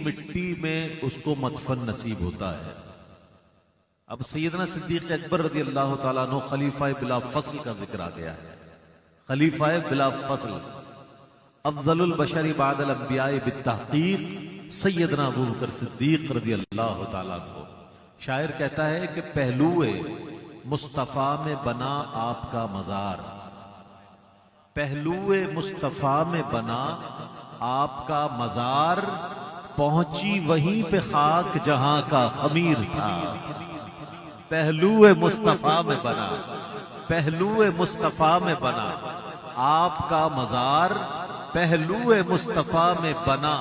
مٹی میں اس کو مدفن نصیب ہوتا ہے۔ اب سیدنا صدیق اکبر رضی اللہ تعالیٰ عنہ خلیفہ بلا فصل کا ذکر آ گیا ہے۔ خلیفہ بلا فصل، افضل البشر بعد الانبیاء بالتحقیق سیدنا ابو بکر صدیق رضی اللہ تعالیٰ عنہ۔ شاعر کہتا ہے کہ پہلوئے مصطفیٰ میں بنا آپ کا مزار، پہلوئے مصطفیٰ میں بنا آپ کا مزار، پہنچی وہیں پہ خاک جہاں کا خمیر تھا۔ پہلوئے مصطفیٰ میں بنا، پہلوئے مصطفیٰ میں بنا آپ کا مزار، پہلوئے مصطفیٰ میں بنا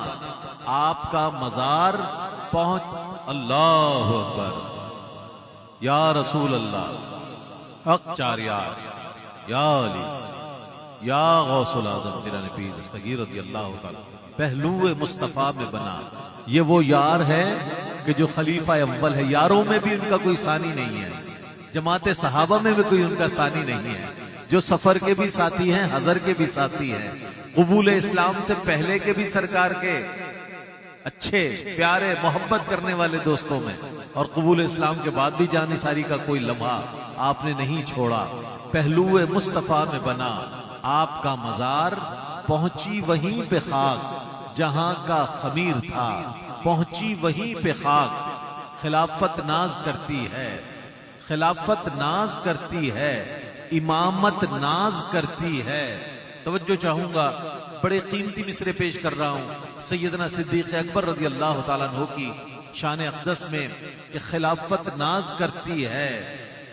آپ کا مزار، پہنچ اللہ اکبر، یا رسول اللہ، حق چار یار، یا علی، یا غوث العظم پیران پیر دستگیر رضی اللہ تعالیٰ، پہلوئے مصطفیٰ میں بنا۔ یہ وہ یار ہے کہ جو خلیفہ اول ہے، یاروں میں بھی ان کا کوئی ثانی نہیں ہے، جماعت صحابہ میں بھی کوئی ان کا ثانی نہیں ہے، جو سفر کے بھی ساتھی ہیں، حضر کے بھی ساتھی ہیں، قبول اسلام سے پہلے کے بھی سرکار کے اچھے پیارے محبت کرنے والے دوستوں میں، اور قبول اسلام کے بعد بھی جانثاری کا کوئی لمحہ آپ نے نہیں چھوڑا۔ پہلوئے مصطفیٰ میں بنا آپ کا مزار، پہنچی وہیں پہ خاک جہاں کا خمیر تھا، پہنچی وہیں پہ خاک۔ خلافت ناز کرتی ہے، خلافت ناز کرتی ہے، امامت ناز کرتی ہے۔ توجہ چاہوں گا، بڑے قیمتی مصرے پیش کر رہا ہوں سیدنا صدیق اکبر رضی اللہ تعالیٰ عنہ کی شان اقدس میں، کہ خلافت ناز کرتی ہے،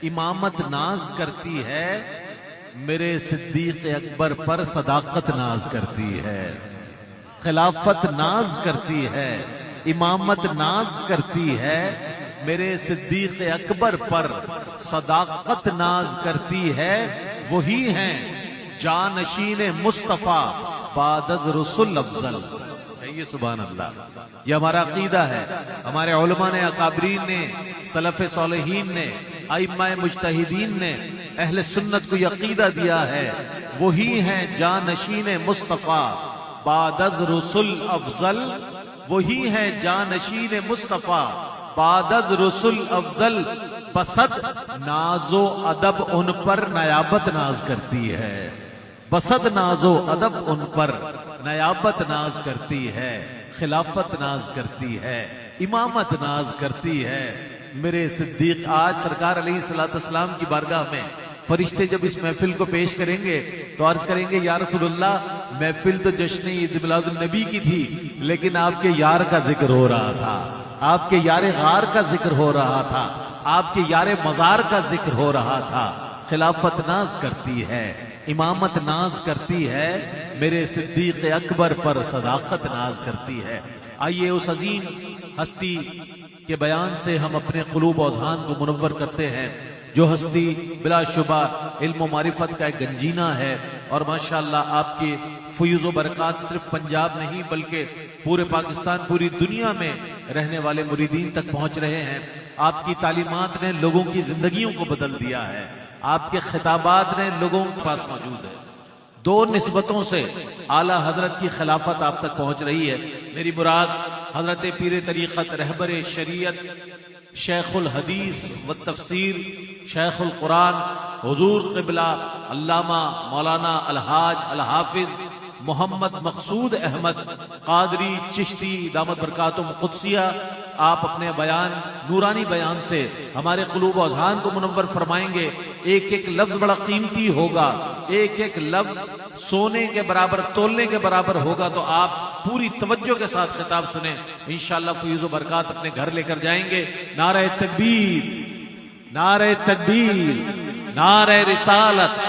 امامت ناز کرتی ہے، میرے صدیق اکبر پر صداقت ناز کرتی ہے۔ خلافت ناز کرتی ہے، امامت ناز کرتی ہے، میرے صدیق اکبر پر صداقت ناز کرتی ہے۔ وہی ہیں جانشین مصطفیٰ بعد از رسل افضل۔ یہ سبحان اللہ، یہ ہمارا عقیدہ ہے، ہمارے علماء نے، اکابرین نے، سلف صالحین نے، ائمہ مجتہدین نے اہل سنت کو یہ عقیدہ دیا ہے، وہی ہیں جانشین مصطفیٰ بعد از رسل افضل، وہی ہیں جانشین مصطفیٰ بعد از رسل افضل، بسد ناز و ادب ان پر نیابت ناز کرتی ہے، بسد ناز و ادب ان پر نیابت ناز کرتی ہے، خلافت ناز کرتی ہے، امامت ناز کرتی ہے۔ میرے صدیق، آج سرکار علیہ السلام کی بارگاہ میں فرشتے جب اس محفل کو پیش کریں گے تو عرض کریں گے، یا رسول اللہ، محفل تو جشن عید میلاد النبی کی تھی، لیکن آپ کے یار کا ذکر ہو رہا تھا، آپ کے یار غار کا ذکر ہو رہا تھا، آپ کے یار مزار کا ذکر ہو رہا تھا۔ خلافت ناز کرتی ہے، امامت ناز کرتی ہے، میرے صدیق اکبر پر صداقت ناز کرتی ہے۔ آئیے اس عظیم ہستی کے بیان سے ہم اپنے قلوب و اذہان کو منور کرتے ہیں، جو ہستی بلا شبہ علم و معرفت کا ایک گنجینہ ہے، اور ماشاءاللہ آپ کی فیوز و برکات صرف پنجاب نہیں بلکہ پورے پاکستان، پوری دنیا میں رہنے والے مریدین تک پہنچ رہے ہیں۔ آپ کی تعلیمات نے لوگوں کی زندگیوں کو بدل دیا ہے، آپ کے خطابات نے لوگوں کے پاس موجود ہے۔ دو نسبتوں سے اعلیٰ حضرت کی خلافت آپ تک پہنچ رہی ہے۔ میری مراد حضرت پیر طریقت، رہبر شریعت، شیخ الحدیث والتفسیر، شیخ القرآن، حضور قبلہ علامہ مولانا الحاج الحافظ محمد مقصود احمد قادری چشتی دامت برکاتہم قدسیہ، آپ اپنے بیان، نورانی بیان سے ہمارے قلوب و اذہان کو منور فرمائیں گے۔ ایک ایک لفظ بڑا قیمتی ہوگا، ایک ایک لفظ سونے کے برابر، تولنے کے برابر ہوگا، تو آپ پوری توجہ کے ساتھ خطاب سنیں، انشاءاللہ فیوز و برکات اپنے گھر لے کر جائیں گے۔ نعرہ تکبیر، نعرہ تکبیر، نعرہ رسالت،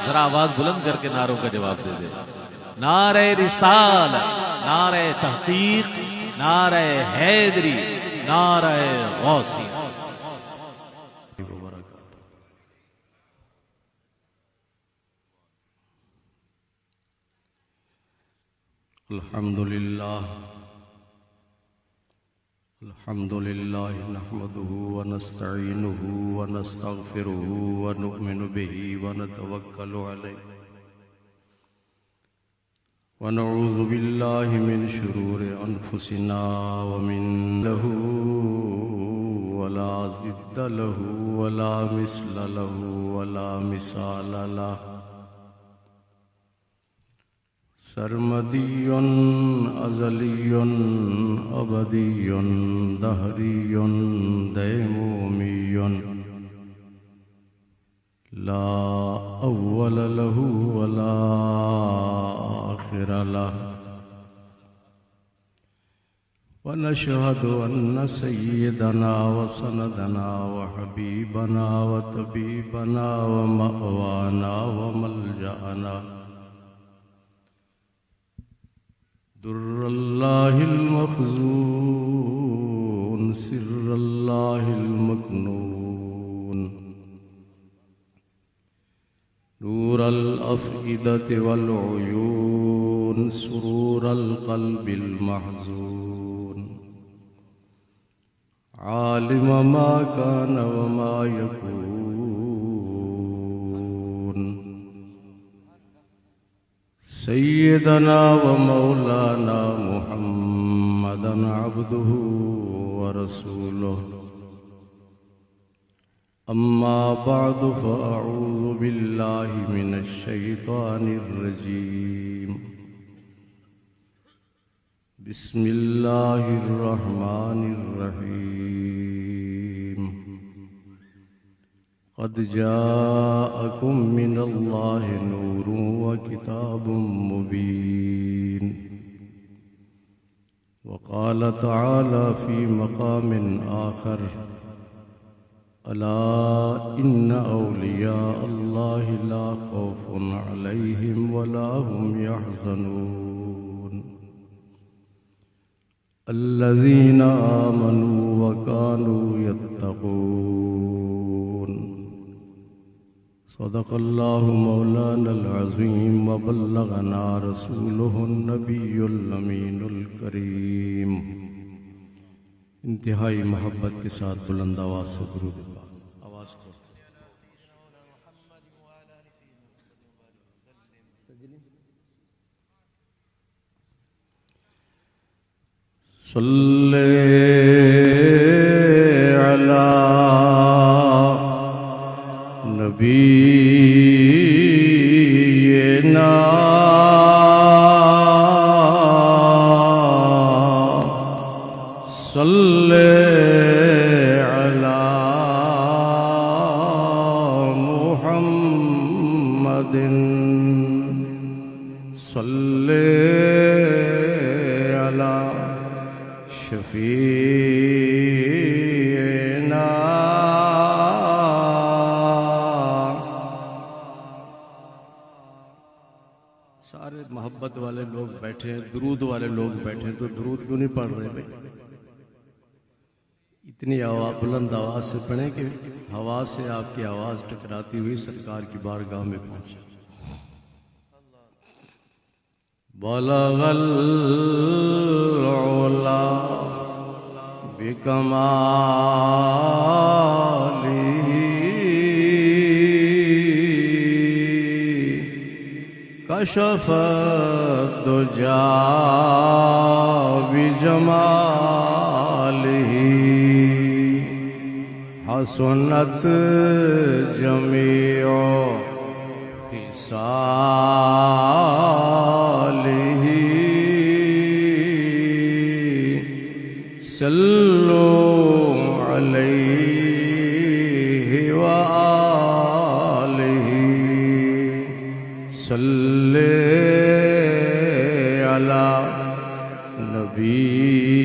ذرا آواز بلند کر کے نعروں کا جواب دے دے۔ نعرہ رسالت، نعرہ تحقیق، نعرہ حیدری، نعرہ غوثی۔ الحمدللہ نحمده ونستعینه ونستغفره ونؤمن به ونتوکل علیہ ونعوذ بالله من شرور أنفسنا ومن له ولا ضد له ولا مثل له ولا مثال له سرمدي أزلي أبدي دهري ديمومي لا أول له ولا آخر له ونشهد أن سيدنا وسندنا وحبيبنا وطبيبنا ومأوانا وملجأنا در الله المخزون سر الله المكنون نور الأفئدة والعيون سرور القلب المحزون عالم ما كان وما يكون سيدنا ومولانا محمدا عبده ورسوله أما بعد فأعوذ بالله من الشيطان الرجيم بسم الله الرحمن الرحيم قد جاءكم من الله نور وكتاب مبين وقال تعالى في مقام آخر ألا إن أولياء الله لا خوف عليهم ولا هم يحزنون الذين آمنوا وكانوا يتقون صدق الله مولانا العظيم وبلغنا رسوله النبي الأمين الكريم انتہائی محبت کے ساتھ بلند آواز سے درود آواز کو صلی علی نبینا صلی علی محمد صلی علی شفیعنا سارے محبت والے لوگ بیٹھے ہیں، درود والے لوگ بیٹھے ہیں، تو درود کیوں نہیں پڑھ رہے بھائی؟ اتنی بلند آواز سے پڑھیں کہ ہوا سے آپ کی آواز ٹکراتی ہوئی سرکار کی بارگاہ میں پہنچے. بلغ العلا بکمالہ کشف الدجا بجمالہ حسنت جمیع خصالہ صلوا علیہ وآلہ صلی علی نبینا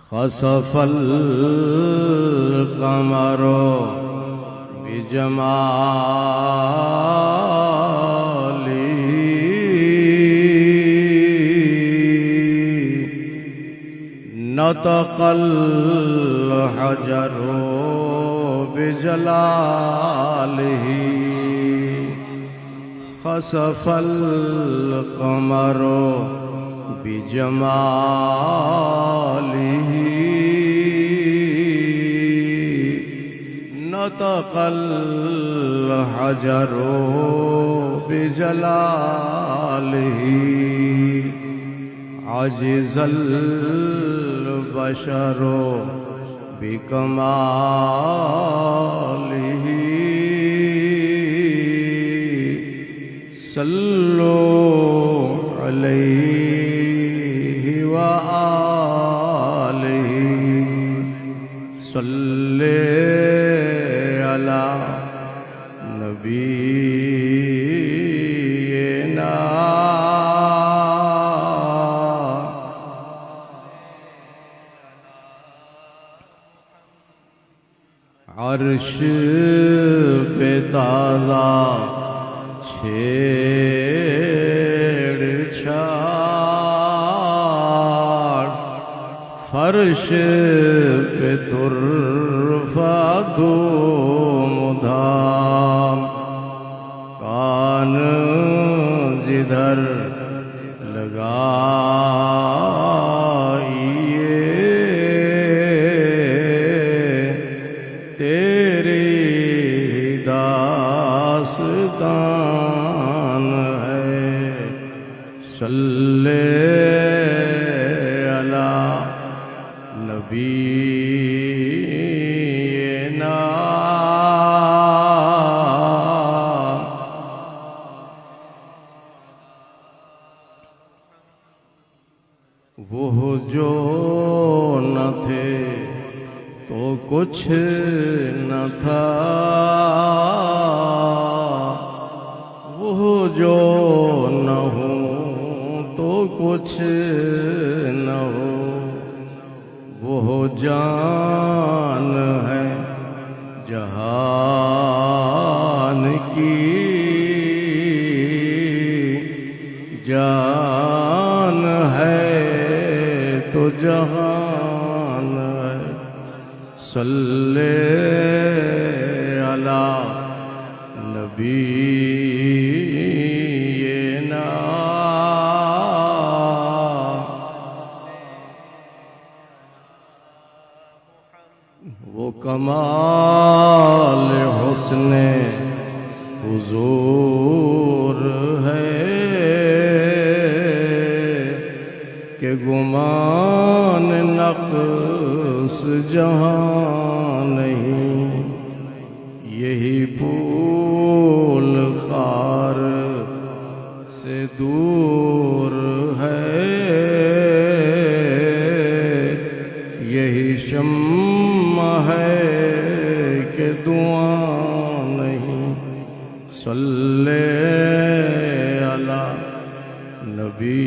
خسف القمر بجمالہ نطق الحجر بجلالہ خسف القمر بجماله نطق الحجر بجلاله عجز البشر بکماله صلوا علیہ وآلہ صلی علی نبینا عرش پہ تازہ چھیڑ چھاڑ فرش پہ ترفع دھوم دھام کان جدھر لگائیے تیری داستان ہے صلی علی نبینا وہ جو نہ تھے تو کچھ نہ تھا وہ جو نہ ہو تو کچھ نہ ہو وہ جان ہے جہان کی جان ہے تو جہان ہے صلی علی نبینا وہ کمال حسن حضور ہے کہ گمان نقص جہاں نہیں یہی پھول خار سے دور ہے یہی شمع ہے کہ دعا نہیں صلی علی نبینا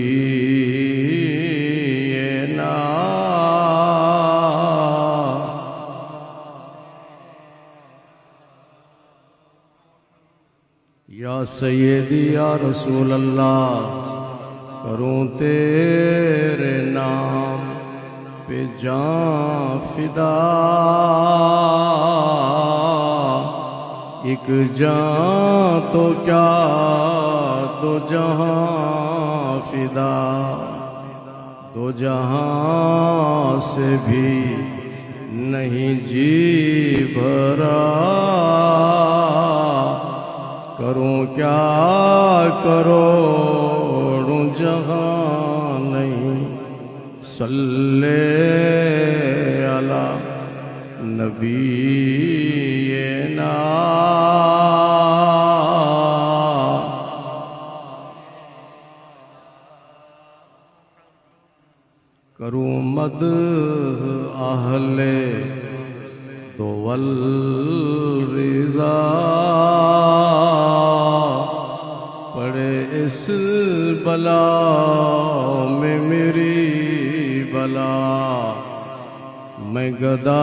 یا سیدی یا رسول اللہ کروں تیرے نام پہ جان فدا ایک جان تو کیا دو جہاں فدا دو جہاں سے بھی نہیں جی بھرا کروں کیا کروڑوں جہاں نہیں صلی علی نبینا کروں مدح اہل دول رضا پڑے اس بلا میں میری بلا میں گدا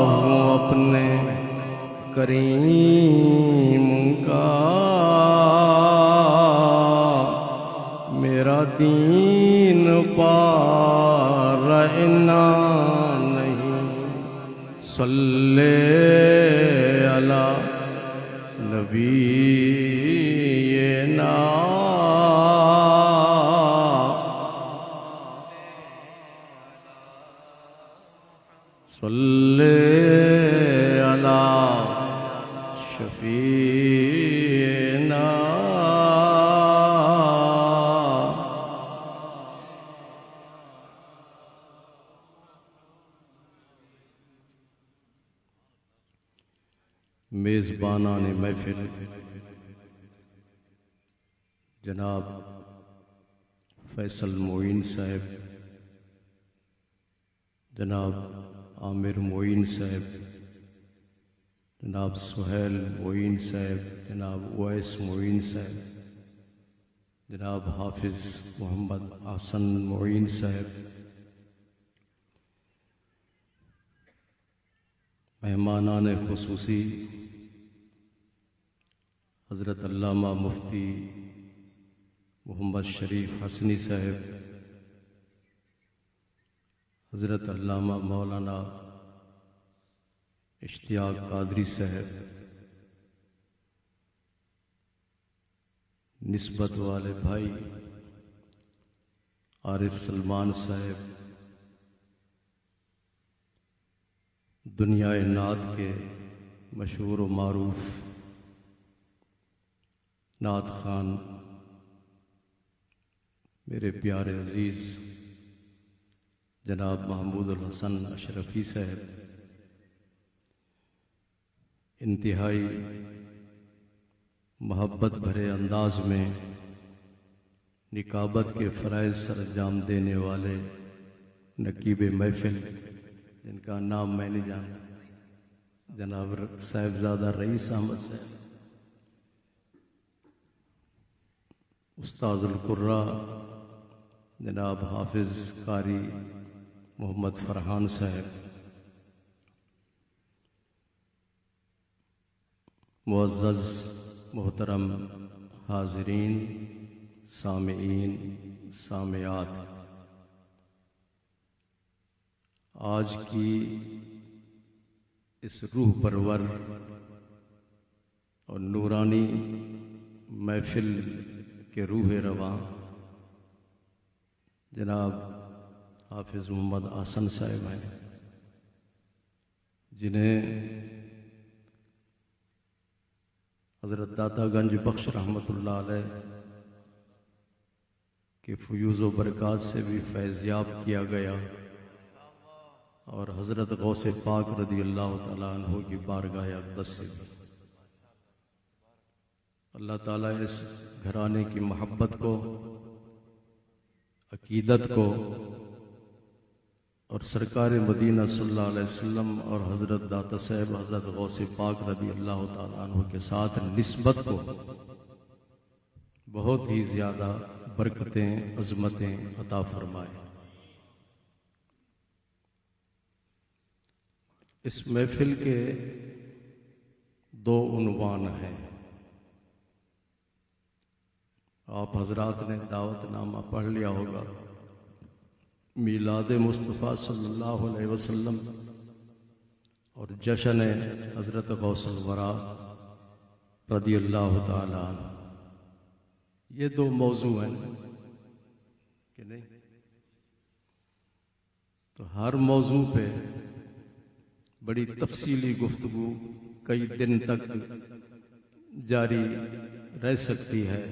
ہوں اپنے کریم کا میرا دین پارنا نہیں صلی علی نبینا میزبانان محفل جناب فیصل معین صاحب، جناب عامر معین صاحب، جناب سہیل معین صاحب، جناب اویس معین صاحب، جناب حافظ محمد حسن معین صاحب، مہمانان خصوصی حضرت علامہ مفتی محمد شریف حسنی صاحب، حضرت علامہ مولانا اشتیاق قادری صاحب، نسبت والے بھائی عارف سلمان صاحب، دنیا نعت کے مشہور و معروف نعت خان میرے پیارے عزیز جناب محمود الحسن اشرفی صاحب، انتہائی محبت بھرے انداز میں نکابت کے فرائض سر انجام دینے والے نقیب محفل جن کا نام میں نہیں جانتا، جناب صاحبزادہ رئیس احمد صاحب، استاذ القرہ جناب حافظ قاری محمد فرحان صاحب، معزز محترم حاضرین، سامعین، سامعات، آج کی اس روح پرور اور نورانی محفل کے روح رواں جناب حافظ محمد حسن صاحب ہیں، جنہیں حضرت داتا گنج بخش رحمۃ اللہ علیہ کے فیوز و برکات سے بھی فیضیاب کیا گیا، اور حضرت غوث پاک رضی اللہ تعالیٰ عنہ کی بارگاہ اقدس سے بھی اللہ تعالیٰ اس گھرانے کی محبت کو، عقیدت کو، اور سرکار مدینہ صلی اللہ علیہ وسلم اور حضرت داتا صاحب حضرت غوث پاک رضی اللہ تعالیٰ عنہ کے ساتھ نسبت کو بہت ہی زیادہ برکتیں، عظمتیں عطا فرمائے۔ اس محفل کے دو عنوان ہیں، آپ حضرات نے دعوت نامہ پڑھ لیا ہوگا، میلاد مصطفیٰ صلی اللہ علیہ وسلم اور جشن حضرت غوث الورا رضی اللہ تعالی عنہ۔ یہ دو موضوع ہیں کہ نہیں؟ تو ہر موضوع پہ بڑی تفصیلی گفتگو کئی دن تک جاری رہ سکتی ہے،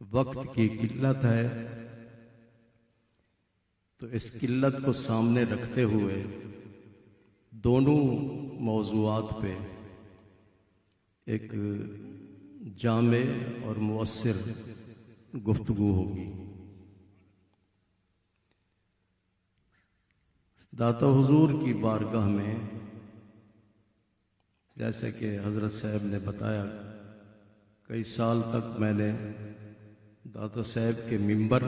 وقت کی قلت ہے، تو اس قلت کو سامنے رکھتے ہوئے دونوں موضوعات پہ ایک جامع اور مؤثر گفتگو ہوگی۔ داتا حضور کی بارگاہ میں جیسے کہ حضرت صاحب نے بتایا، کئی سال تک میں نے داتا صاحب کے منبر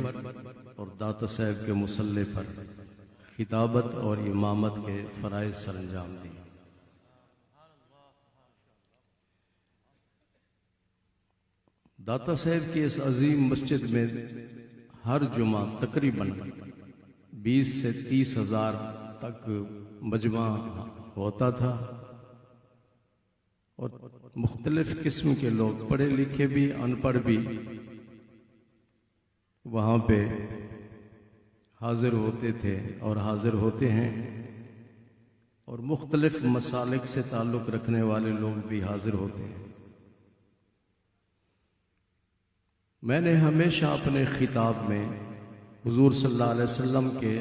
اور داتا صاحب کے مصلی پر خطابت اور امامت کے فرائض سر انجام دی۔ داتا صاحب کی اس عظیم مسجد میں ہر جمعہ تقریباً 20 سے 30 ہزار تک مجمع ہوتا تھا، اور مختلف قسم کے لوگ، پڑھے لکھے بھی، ان پڑھ بھی، وہاں پہ حاضر ہوتے تھے اور حاضر ہوتے ہیں، اور مختلف مسالک سے تعلق رکھنے والے لوگ بھی حاضر ہوتے ہیں۔ میں نے ہمیشہ اپنے خطاب میں حضور صلی اللہ علیہ وسلم کے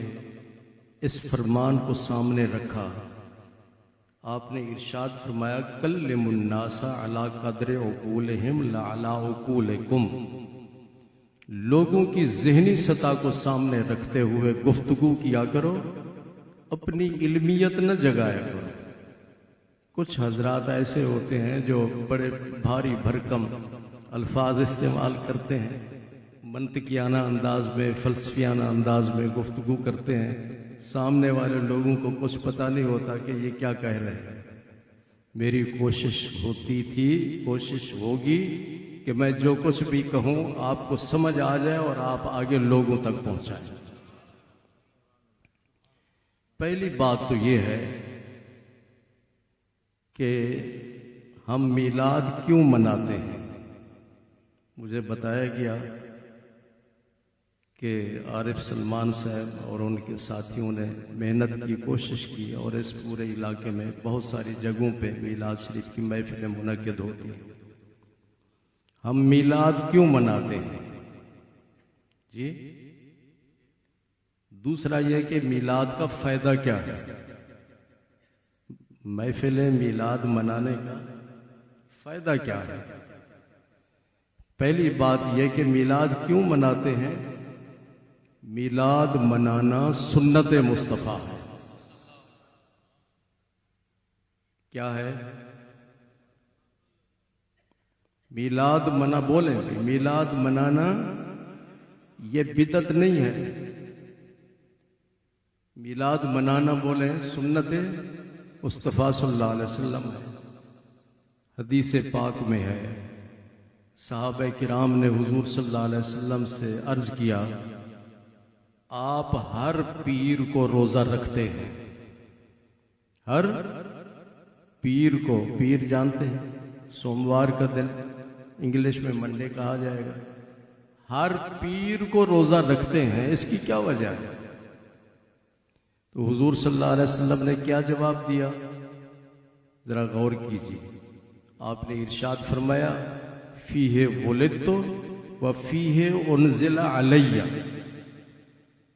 اس فرمان کو سامنے رکھا، آپ نے ارشاد فرمایا کلم الناس علی قدر عقولہم لا علی عقولکم، لوگوں کی ذہنی سطح کو سامنے رکھتے ہوئے گفتگو کیا کرو، اپنی علمیت نہ جگایا کرو۔ کچھ حضرات ایسے ہوتے ہیں جو بڑے بھاری بھرکم الفاظ استعمال کرتے ہیں، منطقیانہ انداز میں، فلسفیانہ انداز میں گفتگو کرتے ہیں، سامنے والے لوگوں کو کچھ پتہ نہیں ہوتا کہ یہ کیا کہہ رہے ہیں۔ میری کوشش ہوتی تھی، کوشش ہوگی کہ میں جو کچھ بھی کہوں آپ کو سمجھ آ جائے اور آپ آگے لوگوں تک پہنچائیں۔ پہلی بات تو یہ ہے کہ ہم میلاد کیوں مناتے ہیں۔ مجھے بتایا گیا کہ عارف سلمان صاحب اور ان کے ساتھیوں نے محنت کی، کوشش کی، اور اس پورے علاقے میں بہت ساری جگہوں پہ میلاد شریف کی محفلیں منعقد ہوتی ہیں۔ ہم میلاد کیوں مناتے ہیں؟ جی، دوسرا یہ کہ میلاد کا فائدہ کیا ہے؟ محفل میلاد منانے کا فائدہ کیا ہے؟ پہلی بات یہ کہ میلاد کیوں مناتے ہیں؟ میلاد منانا سنت مصطفیٰ ہے۔ کیا ہے؟ میلاد منا بولیں بھی، میلاد منانا یہ بدعت نہیں ہے۔ میلاد منانا بولیں سنت مصطفیٰ صلی اللہ علیہ وسلم ہے۔ حدیث پاک میں ہے، صحابہ کرام نے حضور صلی اللہ علیہ وسلم سے عرض کیا، آپ ہر پیر کو روزہ رکھتے ہیں؟ ہر پیر کو، پیر جانتے ہیں سوموار کا دن، انگلش میں منڈے کہا جائے گا، ہر پیر کو روزہ رکھتے ہیں، اس کی کیا وجہ ہے؟ تو حضور صلی اللہ علیہ وسلم نے کیا جواب دیا؟ ذرا غور کیجیے۔ آپ نے ارشاد فرمایا فیہ ولدت و فیہ انزل علی،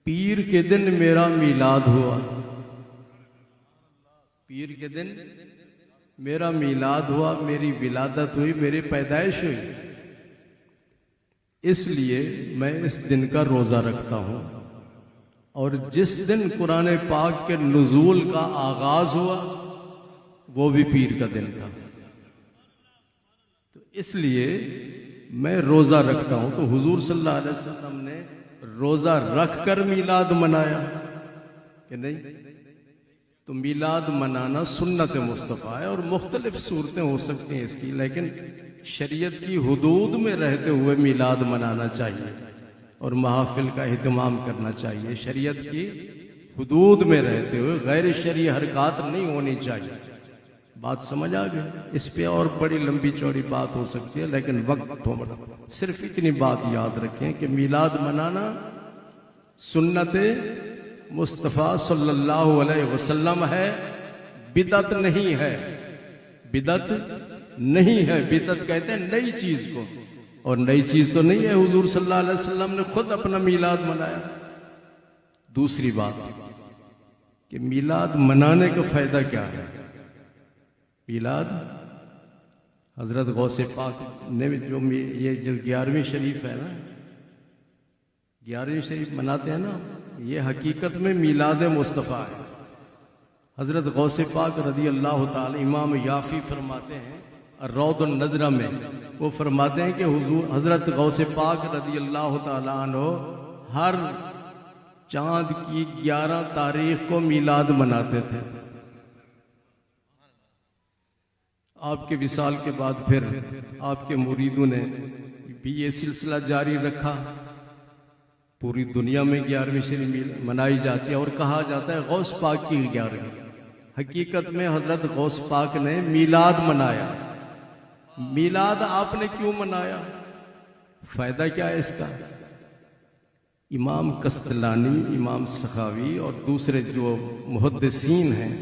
پیر کے دن میرا میلاد ہوا، پیر کے دن میرا میلاد ہوا، میری ولادت ہوئی، میری پیدائش ہوئی، اس لیے میں اس دن کا روزہ رکھتا ہوں۔ اور جس دن قرآن پاک کے نزول کا آغاز ہوا وہ بھی پیر کا دن تھا، تو اس لیے میں روزہ رکھتا ہوں۔ تو حضور صلی اللہ علیہ وسلم نے روزہ رکھ کر میلاد منایا کہ نہیں؟ تو میلاد منانا سنت مصطفیٰ ہے، اور مختلف صورتیں ہو سکتی ہیں اس کی، لیکن شریعت کی حدود میں رہتے ہوئے میلاد منانا چاہیے اور محافل کا اہتمام کرنا چاہیے۔ شریعت کی حدود میں رہتے ہوئے غیر شرعی حرکات نہیں ہونی چاہیے۔ بات سمجھ آ گئی؟ اس پہ اور بڑی لمبی چوڑی بات ہو سکتی ہے، لیکن وقت تھوڑا، صرف اتنی بات یاد رکھیں کہ میلاد منانا سنت مصطفیٰ صلی اللہ علیہ وسلم ہے، بدعت نہیں ہے، بدعت نہیں ہے۔ بدعت کہتے ہیں نئی چیز کو، اور نئی چیز تو نہیں ہے، حضور صلی اللہ علیہ وسلم نے خود اپنا میلاد منایا۔ دوسری بات کہ میلاد منانے کا فائدہ کیا ہے؟ میلاد حضرت غوث پاک نے جو یہ جو 11ویں شریف ہے نا، 11ویں شریف مناتے ہیں نا، یہ حقیقت میں میلاد مصطفیٰ ہے۔ حضرت غوث پاک رضی اللہ تعالی، امام یافی فرماتے ہیں الروض النظرہ میں، وہ فرماتے ہیں کہ حضرت غوث پاک رضی اللہ تعالی عنہ ہر چاند کی 11 تاریخ کو میلاد مناتے تھے۔ آپ کے وصال کے بعد پھر آپ کے مریدوں نے بھی یہ سلسلہ جاری رکھا، پوری دنیا میں 11ویں شریف منائی جاتی ہے، اور کہا جاتا ہے غوث پاک کی 11ویں۔ حقیقت میں حضرت غوث پاک نے میلاد منایا۔ میلاد آپ نے کیوں منایا؟ فائدہ کیا ہے اس کا؟ امام قسطلانی، امام سخاوی اور دوسرے جو محدثین ہیں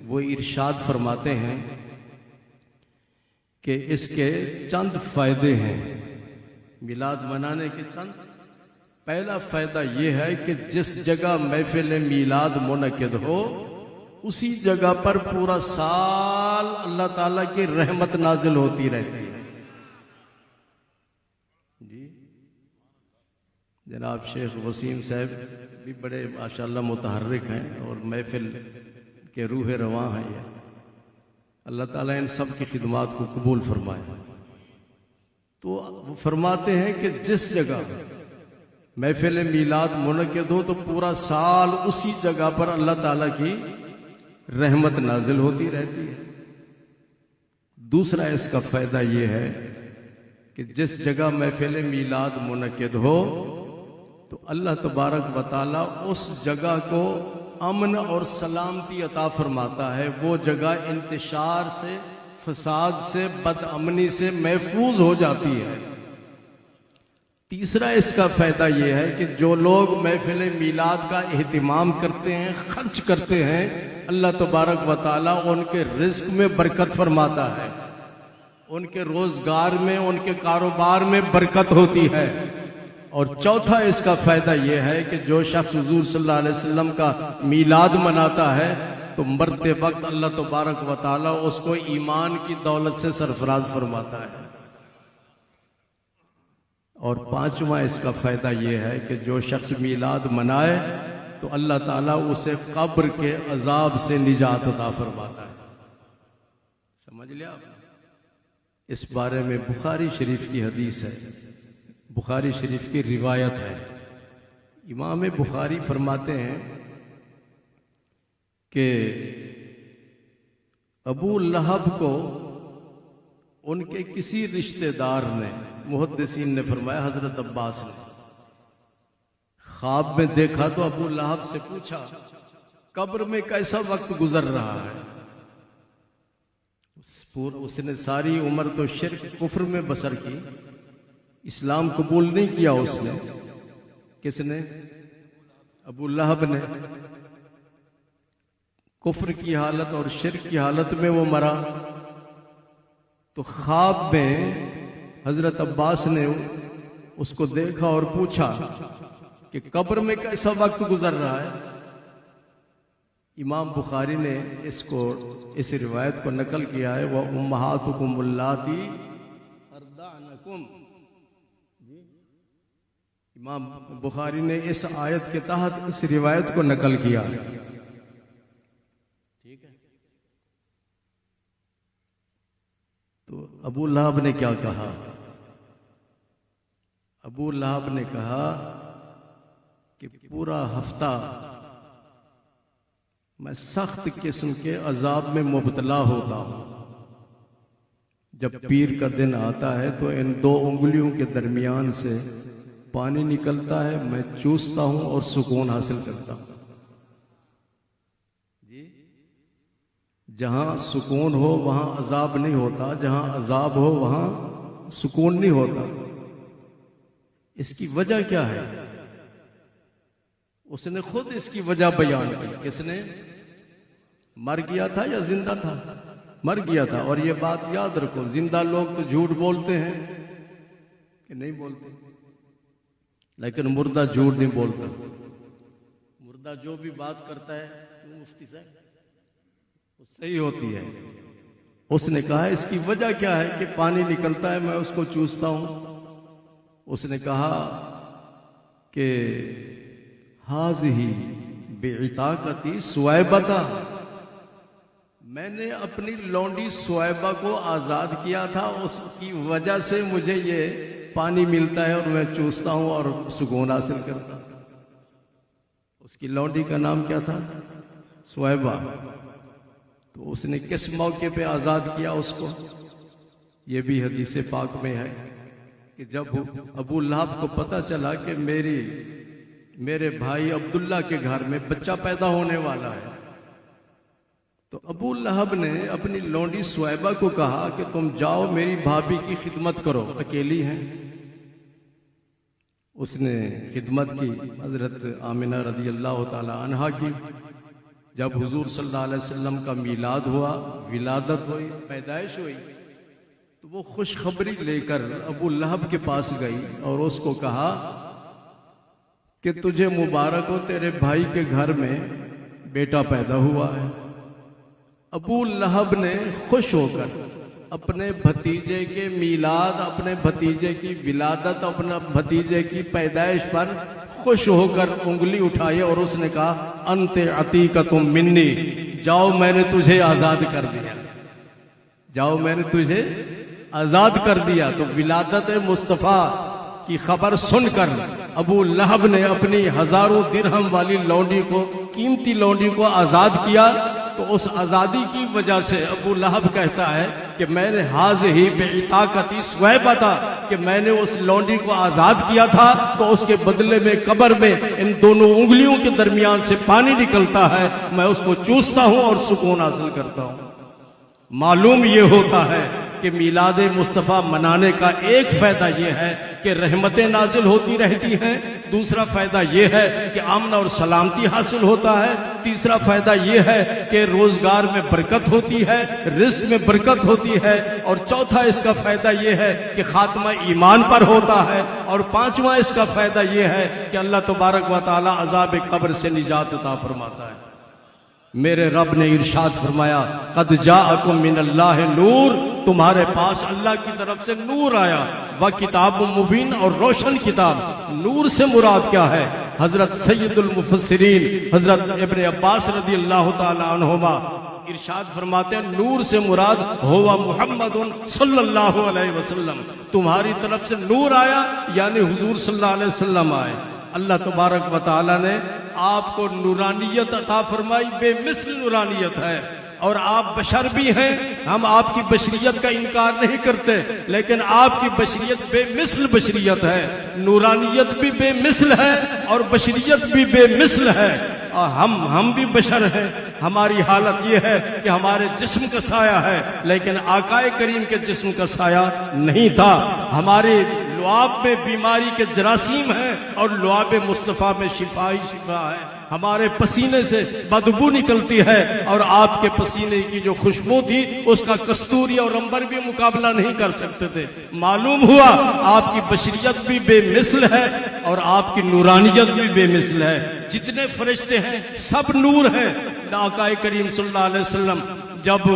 وہ ارشاد فرماتے ہیں کہ اس کے چند فائدے ہیں، میلاد منانے کے چند۔ پہلا فائدہ یہ ہے کہ جس جگہ محفل میلاد منعقد ہو اسی جگہ پر پورا سال اللہ تعالیٰ کی رحمت نازل ہوتی رہتی ہے. جی جناب شیخ وسیم صاحب بھی بڑے ماشاءاللہ متحرک ہیں اور محفل کے روح رواں ہیں. یہ اللہ تعالیٰ ان سب کی خدمات کو قبول فرمائے. تو وہ فرماتے ہیں کہ جس جگہ محفل میلاد منعقد ہو تو پورا سال اسی جگہ پر اللہ تعالیٰ کی رحمت نازل ہوتی رہتی ہے. دوسرا اس کا فائدہ یہ ہے کہ جس جگہ محفل میلاد منعقد ہو تو اللہ تبارک و تعالیٰ اس جگہ کو امن اور سلامتی عطا فرماتا ہے. وہ جگہ انتشار سے، فساد سے، بد امنی سے محفوظ ہو جاتی ہے. تیسرا اس کا فائدہ یہ ہے کہ جو لوگ محفل میلاد کا اہتمام کرتے ہیں، خرچ کرتے ہیں، اللہ تبارک و تعالیٰ ان کے رزق میں برکت فرماتا ہے، ان کے روزگار میں، ان کے کاروبار میں برکت ہوتی ہے. اور چوتھا اس کا فائدہ یہ ہے کہ جو شخص حضور صلی اللہ علیہ وسلم کا میلاد مناتا ہے تو مرتے وقت اللہ تبارک و تعالیٰ اس کو ایمان کی دولت سے سرفراز فرماتا ہے. اور پانچواں اس کا فائدہ یہ ہے کہ جو شخص میلاد منائے تو اللہ تعالیٰ اسے قبر کے عذاب سے نجات عطا فرماتا ہے. سمجھ لیا آپ؟ اس بارے میں بخاری شریف کی حدیث ہے، بخاری شریف کی روایت ہے. امام بخاری فرماتے ہیں کہ ابو لہب کو ان کے کسی رشتہ دار نے، محدثین نے فرمایا حضرت عباس نے، خواب میں دیکھا تو ابو لہب سے پوچھا قبر میں کیسا وقت گزر رہا ہے. اس نے ساری عمر تو شرک کفر میں بسر کی، اسلام قبول نہیں کیا اس نے. کس نے؟ ابو لہب نے. کفر کی حالت اور شرک کی حالت میں وہ مرا. تو خواب میں حضرت عباس نے اس کو دیکھا اور پوچھا کہ قبر میں کیسا وقت گزر رہا ہے. امام بخاری نے اس روایت کو نقل کیا ہے، وَأُمَّهَاتُكُمُ اللَّاتِي أَرْضَعْنَكُمْ. امام بخاری نے اس آیت کے تحت اس روایت کو نقل کیا. ٹھیک ہے. تو ابو لہب نے کیا کہا؟ ابو لہب نے کہا کہ پورا ہفتہ میں سخت قسم کے عذاب میں مبتلا ہوتا ہوں. جب پیر کا دن آتا ہے تو ان دو انگلیوں کے درمیان سے پانی نکلتا ہے، میں چوستا ہوں اور سکون حاصل کرتا ہوں. جی جہاں سکون ہو وہاں عذاب نہیں ہوتا، جہاں عذاب ہو وہاں سکون نہیں ہوتا. اس کی وجہ کیا ہے؟ اس نے خود اس کی وجہ بیان کی. کس نے؟ مر گیا تھا یا زندہ تھا؟ مر گیا تھا. اور یہ بات یاد رکھو، زندہ لوگ تو جھوٹ بولتے ہیں کہ نہیں بولتے، لیکن مردہ جھوٹ نہیں بولتا. مردہ جو بھی بات کرتا ہے مفتی صاحب وہ صحیح ہوتی ہے. اس نے کہا اس کی وجہ کیا ہے کہ پانی نکلتا ہے میں اس کو چوستا ہوں. اس نے کہا کہ ہاذہی بعتاقتی سویبتا، میں نے اپنی لونڈی سویبہ کو آزاد کیا تھا، اس کی وجہ سے مجھے یہ پانی ملتا ہے اور میں چوستا ہوں اور سکون حاصل کرتا ہوں. اس کی لونڈی کا نام کیا تھا؟ سویبہ. تو اس نے کس موقع پہ آزاد کیا اس کو؟ یہ بھی حدیث پاک میں ہے کہ جب ابو لہب کو پتہ چلا کہ میرے بھائی عبداللہ کے گھر میں بچہ پیدا ہونے والا ہے، تو ابو لہب نے اپنی لونڈی سویبہ کو کہا کہ تم جاؤ میری بھابھی کی خدمت کرو، اکیلی ہیں. اس نے خدمت کی، حضرت آمنہ رضی اللہ تعالی عنہا کی. جب حضور صلی اللہ علیہ وسلم کا میلاد ہوا، ولادت ہوئی، پیدائش ہوئی، تو وہ خوشخبری لے کر ابو لہب کے پاس گئی اور اس کو کہا کہ تجھے مبارک ہو، تیرے بھائی کے گھر میں بیٹا پیدا ہوا ہے. ابو لہب نے خوش ہو کر اپنے بھتیجے کے میلاد، اپنے بھتیجے کی ولادت، اپنے بھتیجے کی پیدائش پر خوش ہو کر انگلی اٹھائی اور اس نے کہا انت عتیقۃ منی، جاؤ میں نے تجھے آزاد کر دیا، جاؤ میں نے تجھے آزاد کر دیا۔ تو ولادت مصطفیٰ کی خبر سن کر ابو لہب نے اپنی ہزاروں درہم والی لونڈی کو، قیمتی لونڈی کو آزاد کیا۔ تو اس آزادی کی وجہ سے ابو لہب کہتا ہے کہ میں نے ہی بے عتاقتی سویبہ تھا، کہ میں نے اس لونڈی کو آزاد کیا تھا تو اس کے بدلے میں قبر میں ان دونوں انگلیوں کے درمیان سے پانی نکلتا ہے، میں اس کو چوستا ہوں اور سکون حاصل کرتا ہوں۔ معلوم یہ ہوتا ہے کہ میلاد مصطفیٰ منانے کا ایک فائدہ یہ ہے کہ رحمتیں نازل ہوتی رہتی ہیں، دوسرا فائدہ یہ ہے کہ امن اور سلامتی حاصل ہوتا ہے، تیسرا فائدہ یہ ہے کہ روزگار میں برکت ہوتی ہے، رزق میں برکت ہوتی ہے، اور چوتھا اس کا فائدہ یہ ہے کہ خاتمہ ایمان پر ہوتا ہے، اور پانچواں اس کا فائدہ یہ ہے کہ اللہ تبارک و تعالی عذاب قبر سے نجات عطا فرماتا ہے۔ میرے رب نے ارشاد فرمایا قد جاءکم من اللہ نور، تمہارے پاس اللہ کی طرف سے نور آیا، وکتاب مبین، اور روشن کتاب۔ نور سے مراد کیا ہے؟ حضرت سید المفسرین حضرت ابن عباس رضی اللہ تعالی عنہما ارشاد فرماتے ہیں نور سے مراد ہوا محمد صلی اللہ علیہ وسلم، تمہاری طرف سے نور آیا یعنی حضور صلی اللہ علیہ وسلم آئے۔ اللہ تبارک و تعالی نے آپ کو نورانیت عطا فرمائی، بے مثل نورانیت ہے، اور آپ بشر بھی ہیں، ہم آپ کی بشریت کا انکار نہیں کرتے، لیکن آپ کی بشریت بے مثل بشریت ہے، نورانیت بھی بے مثل ہے اور بشریت بھی بے مثل ہے۔ اور ہم بھی بشر ہیں، ہماری حالت یہ ہے کہ ہمارے جسم کا سایہ ہے، لیکن آقا کریم کے جسم کا سایہ نہیں تھا۔ ہمارے لعاب میں بیماری کے جراثیم ہیں اور لعاب مصطفیٰ میں شفا ہی شفا ہے۔ ہمارے پسینے سے بدبو نکلتی ہے اور آپ کے پسینے کی جو خوشبو تھی اس کا کستوری اور عنبر بھی مقابلہ نہیں کر سکتے تھے۔ معلوم ہوا آپ کی بشریت بھی بے مثل ہے اور آپ کی نورانیت بھی بے مثل ہے۔ جتنے فرشتے ہیں سب نور ہیں۔ آقا کریم صلی اللہ علیہ وسلم جب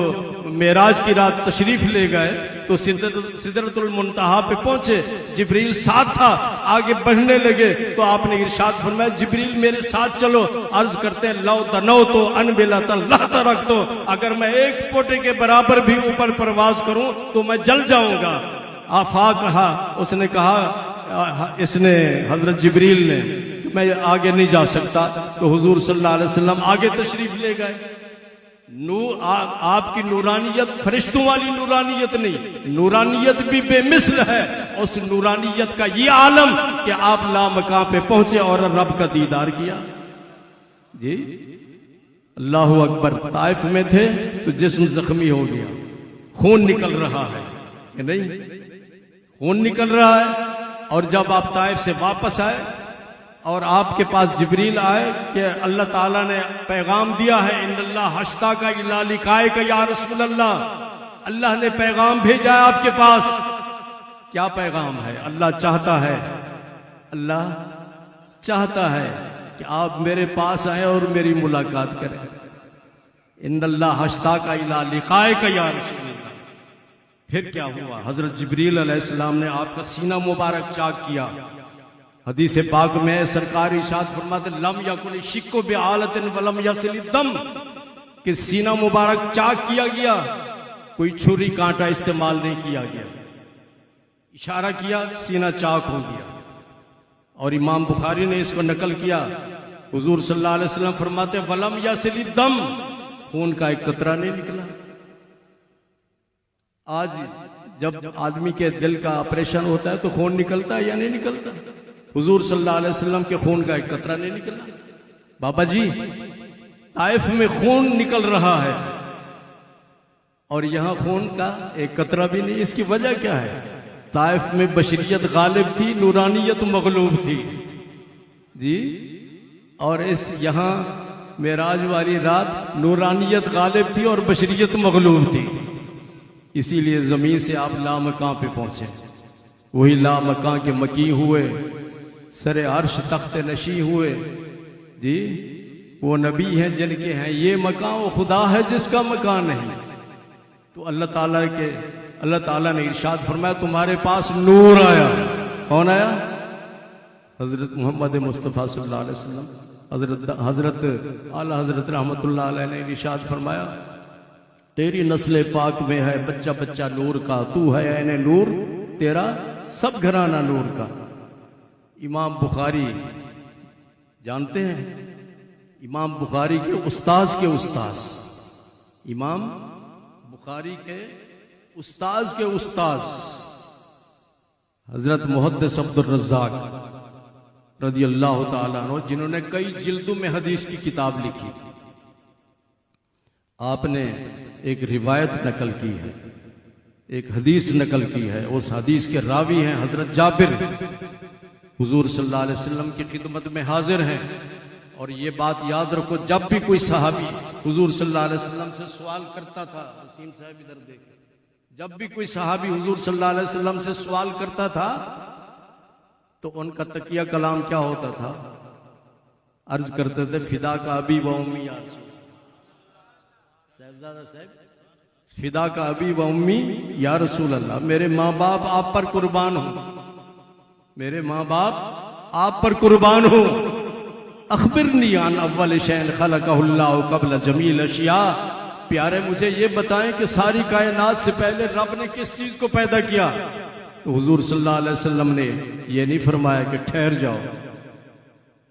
معراج کی رات تشریف لے گئے تو سدرۃ المنتہا پہ پہنچے، جبریل ساتھ تھا، آگے بڑھنے لگے تو آپ نے ارشاد فرمایا جبریل میرے ساتھ چلو۔ عرض کرتے ہیں لو دنوت ان بلۃ لا ترکت، اگر میں ایک پوٹے کے برابر بھی اوپر پرواز کروں تو میں جل جاؤں گا۔ آفا کہا، اس نے کہا، اس نے حضرت جبریل نے کہ میں آگے نہیں جا سکتا، تو حضور صلی اللہ علیہ وسلم آگے تشریف لے گئے۔ آپ کی نورانیت فرشتوں والی نورانیت نہیں، نورانیت بھی بے مثل ہے۔ اس نورانیت کا یہ عالم کہ آپ لامکان پہ پہنچے اور رب کا دیدار کیا۔ جی اللہ اکبر۔ طائف میں تھے تو جسم زخمی ہو گیا، خون نکل رہا ہے کہ نہیں؟ خون نکل رہا ہے، اور جب آپ طائف سے واپس آئے اور آپ کے پاس جبریل آئے کہ اللہ تعالیٰ نے پیغام دیا ہے ان اللہ اشتاق الی لقائک یا رسول اللہ، اللہ نے پیغام بھیجا ہے آپ کے پاس۔ کیا پیغام ہے؟ اللہ چاہتا ہے، اللہ چاہتا ہے کہ آپ میرے پاس آئیں اور میری ملاقات کریں۔ ان اللہ اشتاق الی لقائک یا رسول اللہ۔ پھر کیا ہوا؟ حضرت جبریل علیہ السلام نے آپ کا سینہ مبارک چاک کیا۔ حدیث پاک میں سرکار ارشاد فرماتے لم یکن الشق بعالۃ ولم یصل الدم، کہ سینہ مبارک چاک کیا گیا، کوئی چھری کانٹا استعمال نہیں کیا گیا، اشارہ کیا سینہ چاک ہو گیا۔ اور امام بخاری نے اس کو نقل کیا، حضور صلی اللہ علیہ وسلم فرماتے ولم یصل الدم، خون کا ایک قطرہ نہیں نکلا۔ آج جب آدمی کے دل کا آپریشن ہوتا ہے تو خون نکلتا ہے یا نہیں نکلتا؟ حضور صلی اللہ علیہ وسلم کے خون کا ایک قطرہ نہیں نکلا۔ بابا جی طائف میں خون نکل رہا ہے اور یہاں خون کا ایک قطرہ بھی نہیں، اس کی وجہ کیا ہے؟ طائف میں بشریت غالب تھی، نورانیت مغلوب تھی جی، اور اس یہاں معراج والی رات نورانیت غالب تھی اور بشریت مغلوب تھی، اسی لیے زمین سے آپ لامکان پہ پہنچے۔ وہی لامکان کے مکی ہوئے، سر عرش تخت نشی ہوئے جی، وہ نبی ہیں جن کے ہیں یہ مکان، وہ خدا ہے جس کا مکان نہیں۔ تو اللہ تعالیٰ نے ارشاد فرمایا تمہارے پاس نور آیا۔ کون آیا؟ حضرت محمد مصطفیٰ صلی اللہ علیہ وسلم۔ حضرت اعلیٰ حضرت رحمت اللہ علیہ نے ارشاد فرمایا تیری نسل پاک میں ہے بچہ بچہ نور کا، تو ہے عین نور، تیرا سب گھرانہ نور کا۔ امام بخاری جانتے ہیں؟ امام بخاری کے استاذ کے استاذ، امام بخاری کے استاذ کے استاذ حضرت محدث عبد الرزاق رضی اللہ تعالیٰ عنہ، جنہوں نے کئی جلدوں میں حدیث کی کتاب لکھی، آپ نے ایک روایت نقل کی ہے، ایک حدیث نقل کی ہے۔ اس حدیث کے راوی ہیں حضرت جابر، حضور صلی اللہ علیہ وسلم کی خدمت میں حاضر ہیں۔ اور یہ بات یاد رکھو، جب بھی کوئی صحابی حضور صلی اللہ علیہ وسلم سے سوال کرتا تھا، وسیم صاحب ادھر دیکھیں، جب بھی کوئی صحابی حضور صلی اللہ علیہ وسلم سے سوال کرتا تھا تو ان کا تقیہ کلام کیا ہوتا تھا؟ عرض کرتے تھے فدا کا ابی و امی یا رسول صاحبزادہ صاحب، فدا کا ابی و امی یا رسول اللہ، میرے ماں باپ آپ پر قربان ہوں، میرے ماں باپ آپ پر قربان ہوں۔ اخبرنی عن اول شیء خلقہ اللہ قبل جمیع الاشیاء، پیارے مجھے یہ بتائیں کہ ساری کائنات سے پہلے رب نے کس چیز کو پیدا کیا؟ تو حضور صلی اللہ علیہ وسلم نے یہ نہیں فرمایا کہ ٹھہر جاؤ،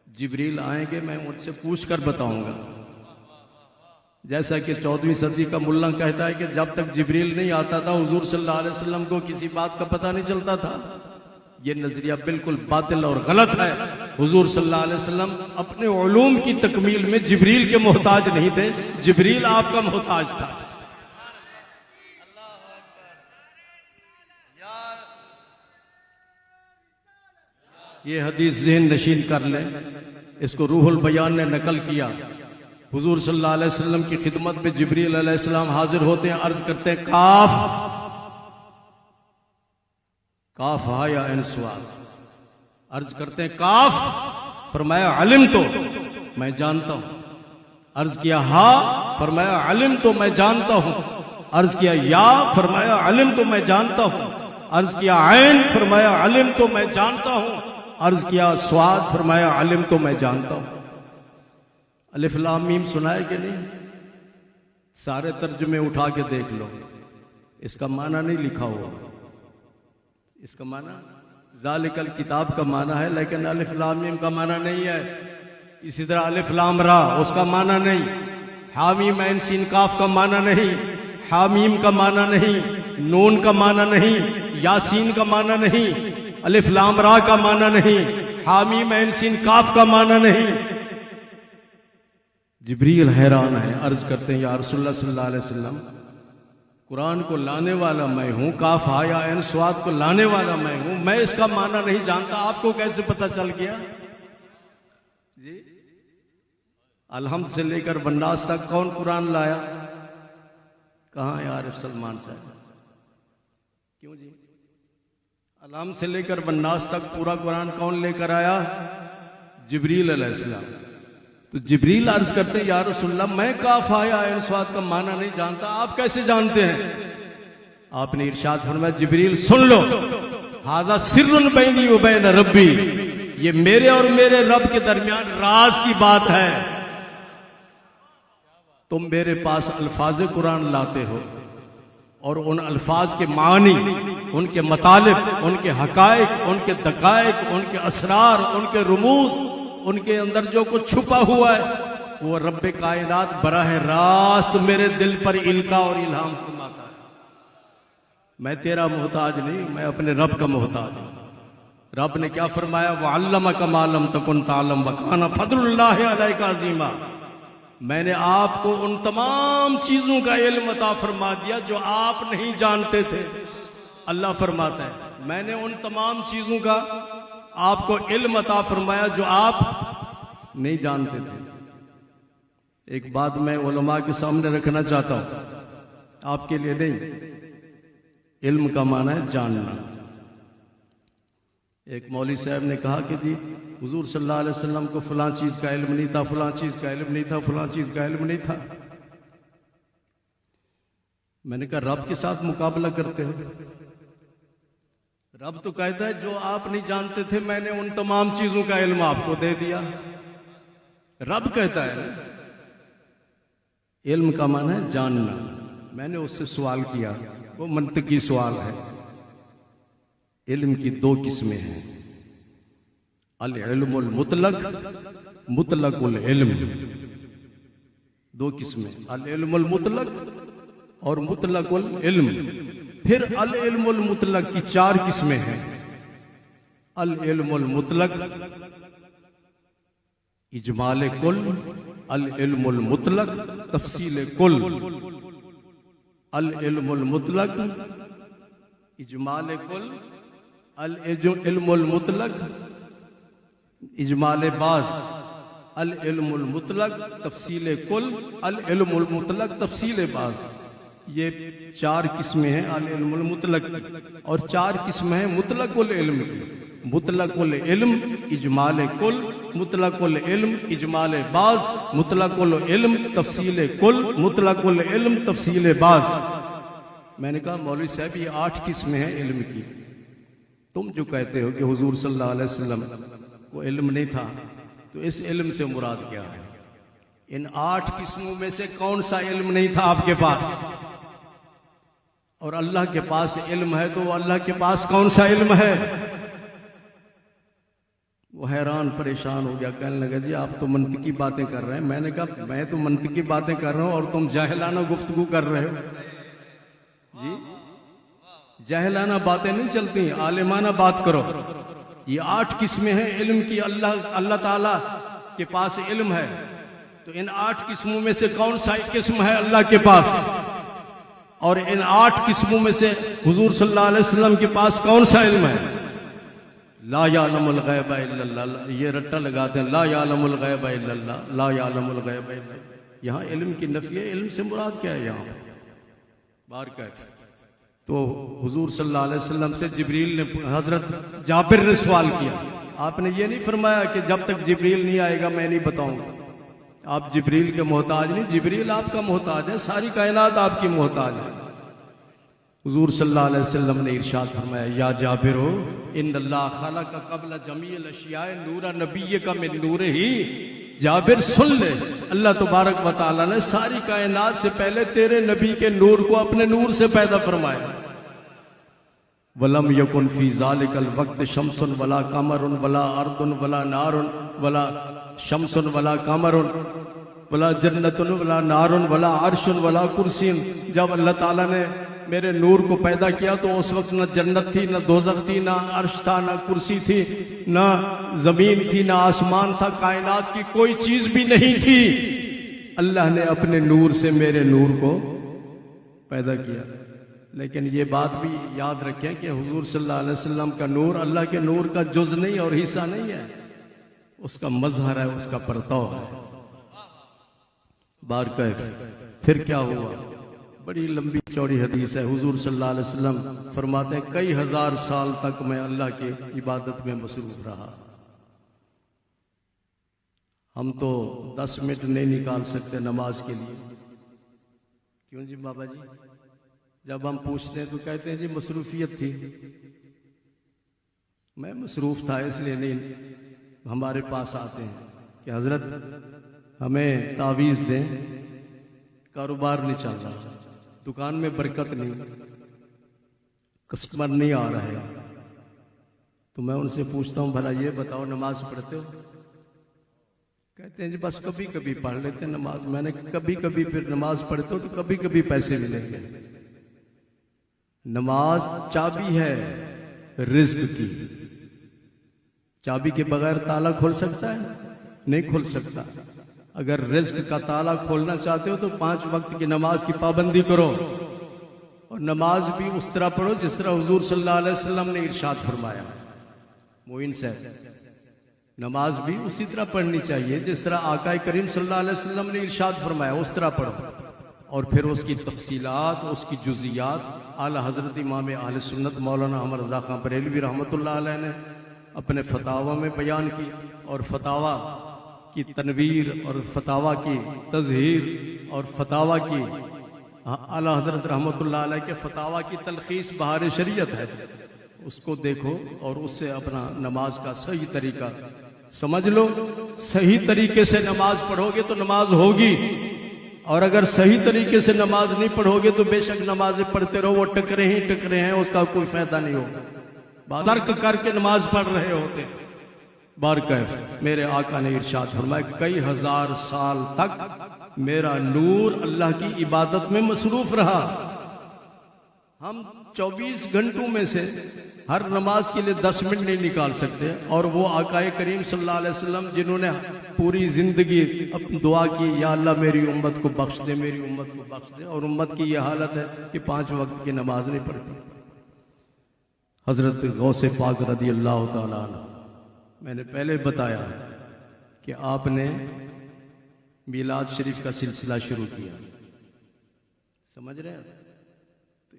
جبریل آئیں گے میں ان سے پوچھ کر بتاؤں گا۔ جیسا کہ 14ویں صدی کا ملا کہتا ہے کہ جب تک جبریل نہیں آتا تھا حضور صلی اللہ علیہ وسلم کو کسی بات کا پتہ نہیں چلتا تھا۔ یہ نظریہ بالکل باطل اور غلط ہے۔ حضور صلی اللہ علیہ وسلم اپنے علوم کی تکمیل میں جبریل کے محتاج نہیں تھے، جبریل آپ کا محتاج تھا۔ یہ حدیث ذہن نشین کر لیں، اس کو روح البیان نے نقل کیا۔ حضور صلی اللہ علیہ وسلم کی خدمت میں جبریل علیہ السلام حاضر ہوتے ہیں، عرض کرتے ہیں کاف کاف ہا یا عین صاد، عرض کرتے ہیں کاف، فرمایا علم تو میں جانتا ہوں، عرض کیا ہا، فرمایا علم تو میں جانتا ہوں، عرض کیا یا، فرمایا علم تو میں جانتا ہوں، عرض کیا عین، فرمایا علم تو میں جانتا ہوں، عرض کیا صاد، فرمایا علم تو میں جانتا ہوں۔ الف لام میم سنا ہے کہ نہیں؟ سارے ترجمے اٹھا کے دیکھ لو، اس کا معنی نہیں لکھا ہوا، اس کا معنی ذالک الکتاب کا معنی ہے، لیکن الف لام میم کا معنی نہیں ہے۔ اسی طرح الف لام را، اس کا معنی نہیں، حامیم عین سین کاف کا معنی نہیں، حامیم کا معنی نہیں، نون کا معنی نہیں، یاسین کا معنی نہیں، الف لام را کا معنی نہیں، حامیم عین سین کاف کا معنی نہیں۔ جبریل حیران ہے، عرض کرتے ہیں یا رسول اللہ صلی اللہ علیہ وسلم، قرآن کو لانے والا میں ہوں، کاف ہا یا عین صاد کو لانے والا میں ہوں، میں اس کا معنی نہیں جانتا، آپ کو کیسے پتہ چل گیا؟ جی الحمد سے لے کر بناس تک کون قرآن لایا؟ کہاں ہے عارف سلمان صاحب؟ کیوں جی؟ الحمد سے لے کر بناس تک پورا قرآن کون لے کر آیا؟ جبریل علیہ السلام۔ تو جبریل عرض کرتے ہیں یا رسول اللہ میں کاف ہا یا عین صاد کا معنی نہیں جانتا، آپ کیسے جانتے ہیں؟ آپ نے ارشاد فرمایا جبریل سن لو، ھذا سر بینی و بین ربی، یہ میرے اور میرے رب کے درمیان راز کی بات ہے۔ تم میرے پاس الفاظ قرآن لاتے ہو اور ان الفاظ کے معنی، ان کے مطالب، ان کے حقائق، ان کے دقائق، ان کے اسرار، ان کے رموز، ان کے اندر جو کچھ چھپا ہوا ہے وہ رب کائنات براہ راست میرے دل پر القا اور الہام فرماتا ہے۔ میں تیرا محتاج نہیں، میں اپنے رب کا محتاج ہوں۔ رب نے کیا فرمایا؟ وَعَلَّمَكَ مَا لَمْ تَكُنْ تَعْلَمْ وَكَانَ فَضْلُ اللَّهِ عَلَيْكَ عَظِيمًا، میں نے آپ کو ان تمام چیزوں کا علم عطا فرما دیا جو آپ نہیں جانتے تھے۔ اللہ فرماتا ہے میں نے ان تمام چیزوں کا آپ کو علم عطا فرمایا جو آپ نہیں جانتے تھے۔ ایک بات میں علماء کے سامنے رکھنا چاہتا ہوں، آپ کے لیے نہیں، علم کا معنی ہے جاننا۔ ایک مولوی صاحب نے کہا کہ جی حضور صلی اللہ علیہ وسلم کو فلاں چیز کا علم نہیں تھا، فلاں چیز کا علم نہیں تھا، فلاں چیز کا علم نہیں تھا۔ میں نے کہا رب کے ساتھ مقابلہ کرتے ہو؟ رب تو کہتا ہے جو آپ نہیں جانتے تھے میں نے ان تمام چیزوں کا علم آپ کو دے دیا۔ رب کہتا ہے علم کا معنی ہے جاننا۔ میں نے اس سے سوال کیا، وہ منطقی سوال ہے۔ علم کی دو قسمیں ہیں، العلم المطلق، مطلق العلم۔ دو قسمیں، العلم المطلق اور مطلق العلم۔ پھر العلم المطلق کی چار قسمیں ہیں، العلم المطلق اجمال کل، العلم المطلق تفصیل کل، العلم المطلق اجمال کل، العلم المطلق اجمال بعض، العلم المطلق تفصیل کل، العلم المطلق تفصیل بعض۔ یہ چار قسمیں ہیں العلم المطلق کی، اور چار قسمیں ہیں مطلق العلم کی۔ مطلق العلم اجمال کل، مطلق العلم اجمال بعض، مطلق العلم تفصیل کل، مطلق العلم تفصیل بعض۔ میں نے کہا مولوی صاحب یہ 8 قسمیں ہیں علم کی، تم جو کہتے ہو کہ حضور صلی اللہ علیہ وسلم کو علم نہیں تھا، تو اس علم سے مراد کیا ہے؟ ان 8 قسموں میں سے کون سا علم نہیں تھا آپ کے پاس؟ اور اللہ کے پاس علم ہے تو اللہ کے پاس کون سا علم ہے؟ وہ حیران پریشان ہو گیا، کہنے لگا جی آپ تو منطقی باتیں کر رہے ہیں۔ میں نے کہا میں تو منطقی باتیں کر رہا ہوں اور تم جاہلانہ گفتگو کر رہے ہو۔ جی جاہلانہ باتیں نہیں چلتی، عالمانہ بات کرو۔ یہ 8 قسمیں ہیں علم کی، اللہ تعالیٰ کے پاس علم ہے، تو ان 8 قسموں میں سے کون سا قسم ہے اللہ کے پاس؟ اور ان 8 قسموں میں سے حضور صلی اللہ علیہ وسلم کے پاس کون سا علم ہے؟ لا یعلم الغیب الا اللہ، یہ رٹا لگاتے ہیں، لا یعلم الغیب الا اللہ، لا یعلم الغیب الا اللہ۔ یہاں علم کی نفی ہے، علم سے مراد کیا ہے یہاں بار کیف؟ تو حضور صلی اللہ علیہ وسلم سے جبریل نے، حضرت جابر نے سوال کیا، آپ نے یہ نہیں فرمایا کہ جب تک جبریل نہیں آئے گا میں نہیں بتاؤں گا۔ آپ جبریل کے محتاج نہیں، جبریل آپ کا محتاج ہے، ساری کائنات آپ کی محتاج ہے۔ حضور صلی اللہ علیہ وسلم نے ارشاد فرمایا، یا جابر ہو ان اللہ خلق قبل جمیع الاشیاء نور نبی کا من نور ہی۔ جابر سن لے، اللہ تبارک و تعالیٰ نے ساری کائنات سے پہلے تیرے نبی کے نور کو اپنے نور سے پیدا فرمایا۔ وَلَمْ يَكُنْ فِي ذَلِكَ الْوَقْتِ شَمْسٌ وَلَا قَمَرٌ وَلَا أَرْضٌ وَلَا نَارٌ وَلَا شَمْسٌ وَلَا قَمَرٌ وَلَا جَنَّةٌ وَلَا نَارٌ وَلَا عَرْشٌ وَلَا كُرْسِيٌّ۔ جب اللہ تعالیٰ نے میرے نور کو پیدا کیا تو اس وقت نہ جنت تھی، نہ دوزخ تھی، نہ عرش تھا، نہ کرسی تھی، نہ زمین تھی، نہ آسمان تھا، کائنات کی کوئی چیز بھی نہیں تھی۔ اللہ نے اپنے نور سے میرے نور کو پیدا کیا۔ لیکن یہ بات بھی یاد رکھیں کہ حضور صلی اللہ علیہ وسلم کا نور اللہ کے نور کا جز نہیں اور حصہ نہیں ہے، اس کا مظہر ہے، اس کا پرتو ہے۔ بار کیف پھر کیا ہوا؟ بڑی لمبی چوڑی حدیث ہے، حضور صلی اللہ علیہ وسلم فرماتے ہیں کئی ہزار سال تک میں اللہ کی عبادت میں مصروف رہا۔ ہم تو 10 منٹ نہیں نکال سکتے نماز کے لیے۔ کیوں جی بابا جی؟ جب ہم پوچھتے ہیں تو کہتے ہیں جی مصروفیت تھی۔ میں مصروف تھا اس لیے نہیں ہمارے پاس آتے ہیں کہ حضرت ہمیں تعویذ دیں، کاروبار نہیں چل رہا، دکان میں برکت نہیں، کسٹمر نہیں آ رہا ہے، تو میں ان سے پوچھتا ہوں بھلا یہ بتاؤ نماز پڑھتے ہو؟ کہتے ہیں جی بس کبھی کبھی پڑھ لیتے ہیں نماز۔ میں نے کبھی کبھی پھر نماز پڑھتے ہو تو کبھی کبھی پیسے ملیں گے۔ نماز چابی ہے رزق کی، چابی کے بغیر تالا کھول سکتا ہے؟ نہیں کھول سکتا۔ اگر رزق کا تالا کھولنا چاہتے ہو تو 5 وقت کی نماز کی پابندی کرو، اور نماز بھی اس طرح پڑھو جس طرح حضور صلی اللہ علیہ وسلم نے ارشاد فرمایا۔ معین صاحب، نماز بھی اسی طرح پڑھنی چاہیے جس طرح آقا کریم صلی اللہ علیہ وسلم نے ارشاد فرمایا، اس طرح پڑھو۔ اور پھر اس کی تفصیلات، اس کی جزیات اعلیٰ حضرت امام اہل سنت مولانا احمد رضا خان بریلوی رحمۃ اللہ علیہ نے اپنے فتاوا میں بیان کی، اور فتاوا کی تنویر اور فتاوا کی تظہیر اور فتاوا کی اعلیٰ حضرت رحمۃ اللہ علیہ کے فتاوا کی تلخیص بہار شریعت ہے، اس کو دیکھو اور اس سے اپنا نماز کا صحیح طریقہ سمجھ لو۔ صحیح طریقے سے نماز پڑھو گے تو نماز ہوگی، اور اگر صحیح طریقے سے نماز نہیں پڑھو گے تو بے شک نمازیں پڑھتے رہو، وہ ٹکرے ہی ٹکرے ہیں، اس کا کوئی فائدہ نہیں ہوگا، ترک کر کے نماز پڑھ رہے ہوتے۔ بارکیف میرے آقا نے ارشاد فرمایا کئی ہزار سال تک میرا نور اللہ کی عبادت میں مصروف رہا۔ ہم 24 گھنٹوں میں سے ہر نماز کے لیے 10 منٹ نہیں نکال سکتے، اور وہ آقا کریم صلی اللہ علیہ وسلم جنہوں نے پوری زندگی دعا کی، یا اللہ میری امت کو بخش دے، میری امت کو بخش دے، اور امت کی یہ حالت ہے کہ 5 وقت کی نماز نہیں پڑھتی۔ حضرت غوث پاک رضی اللہ تعالیٰ عنہ، میں نے پہلے بتایا کہ آپ نے میلاد شریف کا سلسلہ شروع کیا، سمجھ رہے ہیں؟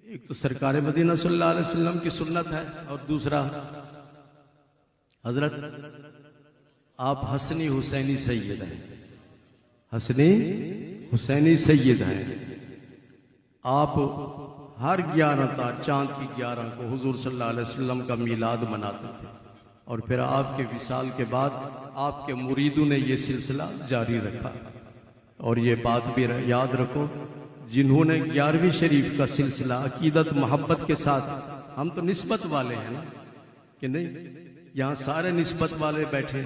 ایک تو سرکار مدینہ صلی اللہ علیہ وسلم کی سنت ہے، اور دوسرا حضرت آپ حسنی حسینی سید ہیں، حسنی حسینی سید ہیں۔ آپ ہر 11 چاند کی 11 کو حضور صلی اللہ علیہ وسلم کا میلاد مناتے تھے، اور پھر آپ کے وصال کے بعد آپ کے مریدوں نے یہ سلسلہ جاری رکھا۔ اور یہ بات بھی یاد رکھو، جنہوں نے 11ویں شریف کا سلسلہ عقیدت محبت کے ساتھ، ہم تو نسبت والے ہیں نا کہ نہیں، یہاں سارے نسبت والے بیٹھے،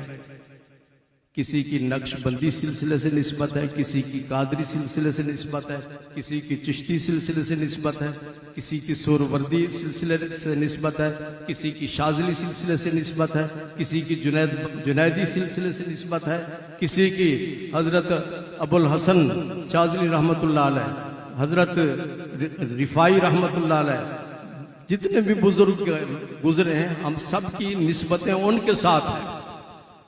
کسی کی نقش بندی سلسلے سے نسبت ہے، کسی کی قادری سلسلے سے نسبت ہے، کسی کی چشتی سلسلے سے نسبت ہے، کسی کی سوروردی سلسلے سے نسبت ہے، کسی کی شاذلی سلسلے سے نسبت ہے، کسی کی جنیدی سلسلے سے نسبت ہے، کسی کی حضرت ابو الحسن شاذلی رحمۃ اللہ علیہ، حضرت رفاعی رحمۃ اللہ علیہ، جتنے بھی بزرگ گزرے ہیں ہم سب کی نسبتیں ان کے ساتھ ہیں۔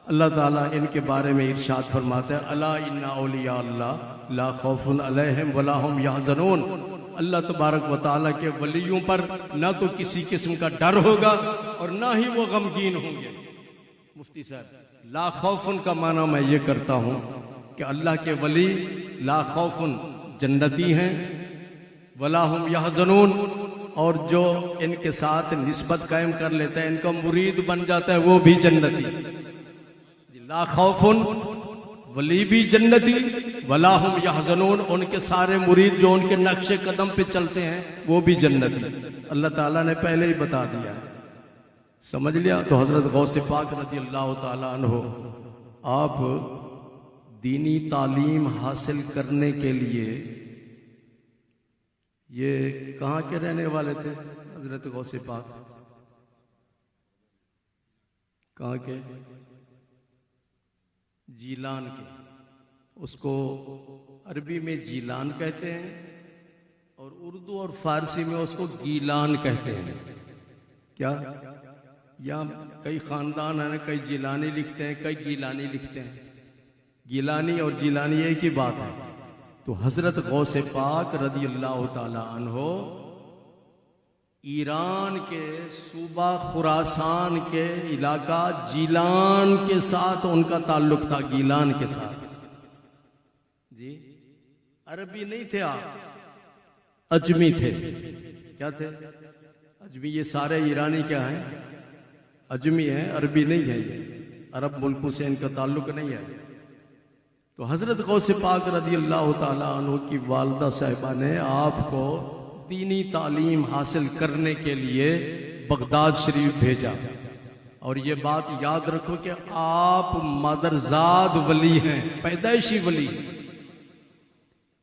اللہ تعالیٰ ان کے بارے میں ارشاد فرماتا ہے الا ان اولیاء اللہ لا خوف علیہم ولا هم یحزنون۔ اللہ تبارک و تعالیٰ کے ولیوں پر نہ تو کسی قسم کا ڈر ہوگا اور نہ ہی وہ غمگین ہوں گے۔ مفتی صاحب، لا خوف کا معنی میں یہ کرتا ہوں کہ اللہ کے ولی لا خوف جنتی ہیں، ولا هم یحزنون، اور جو ان کے ساتھ نسبت قائم کر لیتا ہے، ان کا مرید بن جاتا ہے، وہ بھی جنتی۔ لا خوف، ولی بھی جنتی، ولا هم یحزنون، ان کے سارے مرید جو ان کے نقش قدم پہ چلتے ہیں وہ بھی جنتی۔ اللہ تعالیٰ نے پہلے ہی بتا دیا، سمجھ لیا؟ تو حضرت غوث پاک رضی اللہ تعالیٰ عنہ، آپ دینی تعلیم حاصل کرنے کے لیے، یہ کہاں کے رہنے والے تھے حضرت غوث پاک؟ کہاں کے؟ جیلان کے۔ اس کو عربی میں جیلان کہتے ہیں، اور اردو اور فارسی میں اس کو گیلان کہتے ہیں۔ کیا؟ یا کئی خاندان ہیں، کئی جیلانی لکھتے ہیں، کئی گیلانی لکھتے ہیں۔ گیلانی اور جیلانی ایک ہی بات ہے۔ تو حضرت غوث پاک رضی اللہ تعالی عنہ ایران کے صوبہ خراسان کے علاقہ جیلان کے ساتھ ان کا تعلق تھا، گیلان کے ساتھ۔ جی عربی نہیں تھے آپ، اجمی تھے۔ کیا تھے؟ اجمی۔ یہ سارے ایرانی کیا ہیں؟ اجمی ہیں، عربی نہیں ہے۔ یہ عرب ملکوں سے ان کا تعلق نہیں ہے۔ تو حضرت غوث پاک رضی اللہ تعالیٰ عنہ کی والدہ صاحبہ نے آپ کو دینی تعلیم حاصل کرنے کے لیے بغداد شریف بھیجا، اور یہ بات یاد رکھو کہ آپ مادرزاد ولی ہیں، پیدائشی ولی۔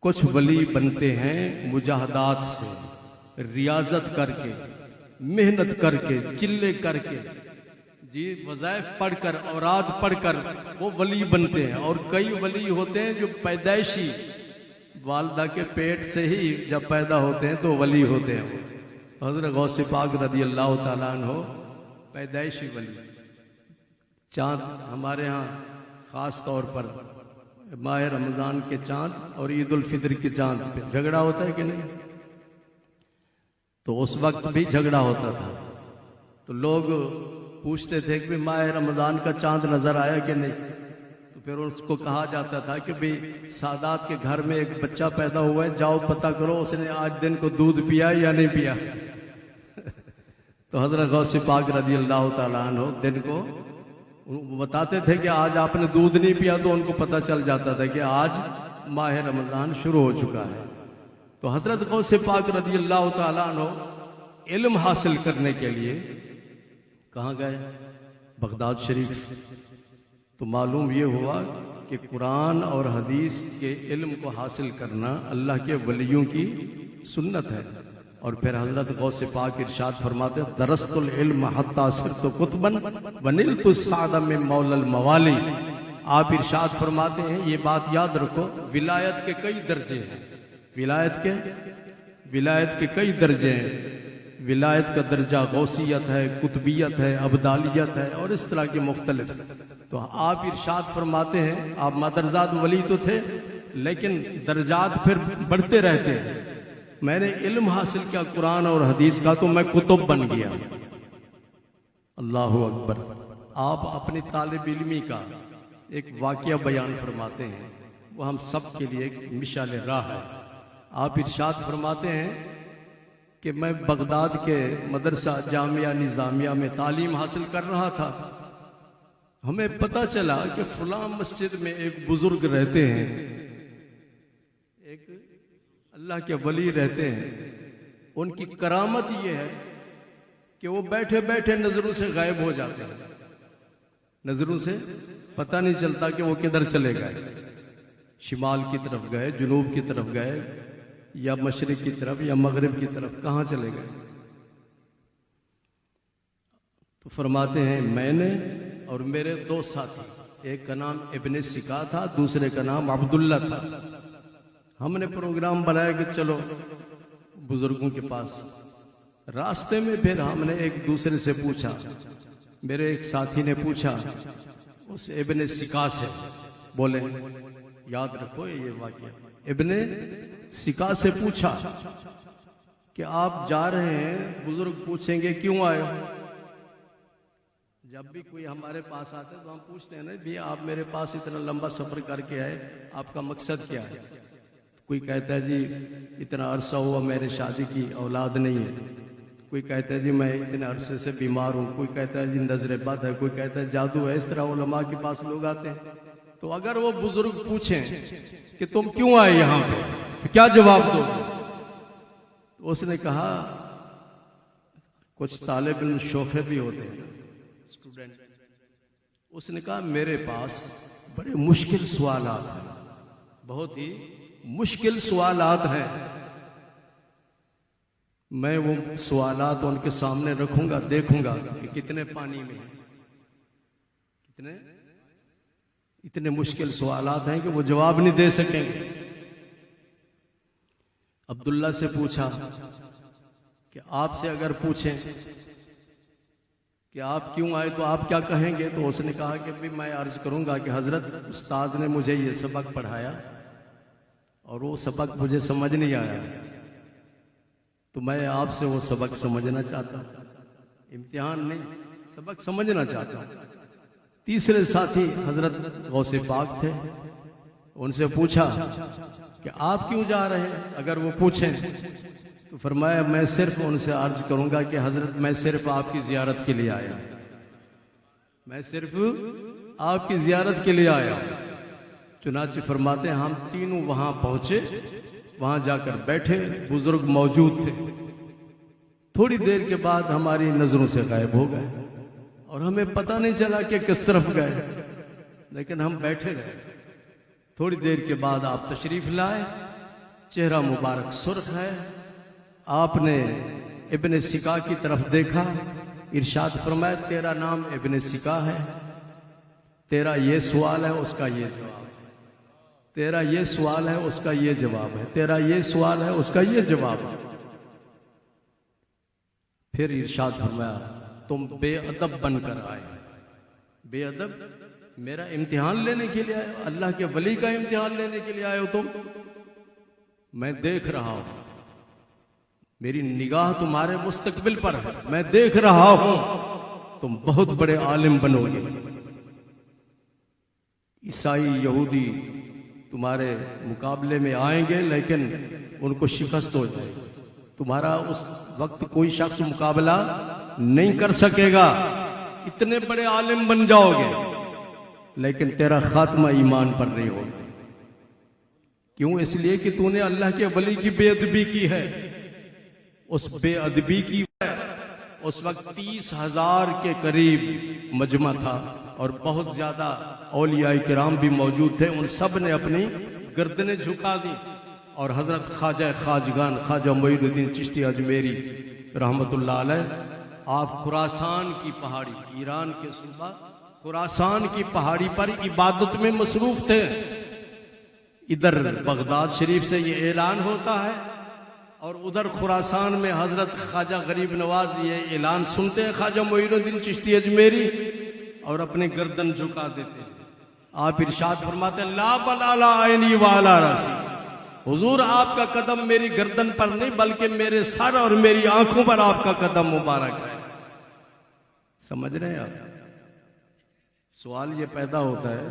کچھ ولی بنتے ہیں مجاہدات سے، ریاضت کر کے، محنت کر کے، چلے کر کے، جی وظائف پڑھ کر، اوراد پڑھ کر وہ ولی بنتے ہیں۔ اور کئی ولی ہوتے ہیں جو پیدائشی والدہ کے پیٹ سے ہی جب پیدا ہوتے ہیں تو ولی ہوتے ہیں۔ حضرت غوث پاک رضی اللہ تعالیٰ عنہ پیدائشی ولی۔ چاند ہمارے ہاں خاص طور پر ماہ رمضان کے چاند اور عید الفطر کے چاند پہ جھگڑا ہوتا ہے کہ نہیں؟ تو اس وقت بھی جھگڑا ہوتا تھا، تو لوگ پوچھتے تھے کہ ماہ رمضان کا چاند نظر آیا کہ نہیں، تو پھر اس کو کہا جاتا تھا کہ بھئی سادات کے گھر میں ایک بچہ پیدا ہوا ہے، جاؤ پتہ کرو اس نے آج دن کو دودھ پیا یا نہیں پیا۔ تو حضرت غوث پاک رضی اللہ تعالیٰ عنہ دن کو بتاتے تھے کہ آج آپ نے دودھ نہیں پیا، تو ان کو پتہ چل جاتا تھا کہ آج ماہ رمضان شروع ہو چکا ہے۔ تو حضرت غوث پاک رضی اللہ تعالیٰ عنہ علم حاصل کرنے کے لیے کہاں گئے؟ بغداد شریف۔ تو معلوم یہ ہوا کہ قرآن اور حدیث کے علم کو حاصل کرنا اللہ کے ولیوں کی سنت ہے۔ اور پھر حضرت غوث پاک ارشاد فرماتے ہیں درست العلم حتی صرت قطبا ونلت السعد من مولا الموالی۔ آپ ارشاد فرماتے ہیں یہ بات یاد رکھو، ولایت کے کئی درجے ہیں، ولایت کے کئی درجے ہیں۔ ولایت کا درجہ غوثیت ہے، قطبیت ہے، ابدالیت ہے، اور اس طرح کے مختلف۔ تو آپ ارشاد فرماتے ہیں آپ مادرزاد ولی تو تھے لیکن درجات پھر بڑھتے رہتے ہیں۔ میں نے علم حاصل کیا قرآن اور حدیث کا تو میں قطب بن گیا۔ اللہ اکبر۔ آپ اپنی طالب علمی کا ایک واقعہ بیان فرماتے ہیں، وہ ہم سب کے لیے ایک مشعل راہ ہے۔ آپ ارشاد فرماتے ہیں کہ میں بغداد کے مدرسہ جامعہ نظامیہ میں تعلیم حاصل کر رہا تھا، ہمیں پتہ چلا کہ فلاں مسجد میں ایک بزرگ رہتے ہیں، ایک اللہ کے ولی رہتے ہیں، ان کی کرامت یہ ہے کہ وہ بیٹھے بیٹھے نظروں سے غائب ہو جاتے ہیں، نظروں سے پتہ نہیں چلتا کہ وہ کدھر چلے گئے، شمال کی طرف گئے، جنوب کی طرف گئے، یا مشرق کی طرف یا مغرب کی طرف، کہاں چلے گئے؟ تو فرماتے ہیں میں نے اور میرے دو ساتھی، ایک کا نام ابن سکا تھا، دوسرے کا نام عبداللہ تھا، ہم نے پروگرام بنایا کہ چلو بزرگوں کے پاس۔ راستے میں پھر ہم نے ایک دوسرے سے پوچھا، میرے ایک ساتھی نے پوچھا اس ابن سکا سے، بولے یاد رکھو یہ واقعہ، ابن سکا سے پوچھا کہ آپ جا رہے ہیں، بزرگ پوچھیں گے کیوں آئے ہو؟ جب بھی کوئی ہمارے پاس آتے تو ہم پوچھتے ہیں نا بھی آپ میرے پاس اتنا لمبا سفر کر کے آئے، آپ کا مقصد کیا ہے؟ کوئی کہتا ہے جی اتنا عرصہ ہوا میرے شادی کی اولاد نہیں ہے، کوئی کہتا ہے جی میں اتنے عرصے سے بیمار ہوں، کوئی کہتا ہے جی نظر بد ہے، کوئی کہتا ہے جادو ہے، اس طرح علماء کے پاس لوگ آتے ہیں۔ تو اگر وہ بزرگ پوچھیں کہ تم کیوں آئے یہاں پہ تو کیا جواب دو؟ تو اس نے کہا کچھ طالب علم شوخے بھی ہوتے ہیں اسٹوڈنٹ، اس نے کہا میرے پاس بڑے مشکل سوالات ہیں، بہت ہی مشکل سوالات ہیں، میں وہ سوالات ان کے سامنے رکھوں گا، دیکھوں گا کہ کتنے پانی میں ہیں، کتنے اتنے مشکل سوالات ہیں کہ وہ جواب نہیں دے سکیں گے۔ عبداللہ سے پوچھا کہ آپ سے اگر پوچھیں کہ آپ کیوں آئے تو آپ کیا کہیں گے؟ تو اس نے کہا کہ بھی میں عرض کروں گا کہ حضرت استاد نے مجھے یہ سبق پڑھایا اور وہ سبق مجھے سمجھ نہیں آیا، تو میں آپ سے وہ سبق سمجھنا چاہتا ہوں، امتحان نہیں، سبق سمجھنا چاہتا ہوں۔ تیسرے ساتھی حضرت غوث پاک تھے، ان سے پوچھا کہ آپ کیوں جا رہے ہیں اگر وہ پوچھیں؟ تو فرمایا میں صرف ان سے عرض کروں گا کہ حضرت میں صرف آپ کی زیارت کے لیے آیا، میں صرف آپ کی زیارت کے لیے آیا۔ چنانچہ فرماتے ہیں ہم تینوں وہاں پہنچے، وہاں جا کر بیٹھے، بزرگ موجود تھے، تھوڑی دیر کے بعد ہماری نظروں سے غائب ہو گئے اور ہمیں پتہ نہیں چلا کہ کس طرف گئے، لیکن ہم بیٹھے رہے۔ تھوڑی دیر کے بعد آپ تشریف لائے، چہرہ مبارک سرخ ہے، آپ نے ابن سکا کی طرف دیکھا، ارشاد فرمایا تیرا نام ابن سکا ہے، تیرا یہ سوال ہے اس کا یہ جواب ہے، تیرا یہ سوال ہے اس کا یہ جواب ہے، تیرا یہ سوال ہے اس کا یہ جواب ہے۔ پھر ارشاد فرمایا تم بے ادب بن کر آئے، بے ادب، میرا امتحان لینے کے لیے آئے ہو، اللہ کے ولی کا امتحان لینے کے لیے آئے ہو تم؟ میں دیکھ رہا ہوں، میری نگاہ تمہارے مستقبل پر ہے، میں دیکھ رہا ہوں تم بہت بڑے عالم بنو گے. عیسائی یہودی تمہارے مقابلے میں آئیں گے لیکن ان کو شکست ہو جائے گی. تمہارا اس وقت کوئی شخص مقابلہ نہیں کر سکے گا. اتنے بڑے عالم بن جاؤ گے لیکن تیرا خاتمہ ایمان پر نہیں ہوگا. کیوں؟ اس لیے کہ تو نے اللہ کے ولی کی بے ادبی کی ہے. اس بے ادبی کی اس وقت 30,000 کے قریب مجمع تھا اور بہت زیادہ اولیاء کرام بھی موجود تھے. ان سب نے اپنی گردنیں جھکا دی اور حضرت خواجہ خواجگان خواجہ معین الدین چشتی اجمیری رحمت اللہ علیہ آپ خراسان کی پہاڑی، ایران کے صوبہ خراسان کی پہاڑی پر عبادت میں مصروف تھے. ادھر بغداد شریف سے یہ اعلان ہوتا ہے اور ادھر خراسان میں حضرت خواجہ غریب نواز یہ اعلان سنتے ہیں خواجہ معین الدین چشتی اجمیری اور اپنی گردن جھکا دیتے ہیں. آپ ارشاد فرماتے ہیں لا بل علی عینی وعلی راسی. حضور آپ کا قدم میری گردن پر نہیں بلکہ میرے سر اور میری آنکھوں پر آپ کا قدم مبارک ہے. سمجھ رہے ہیں آپ؟ سوال یہ پیدا ہوتا ہے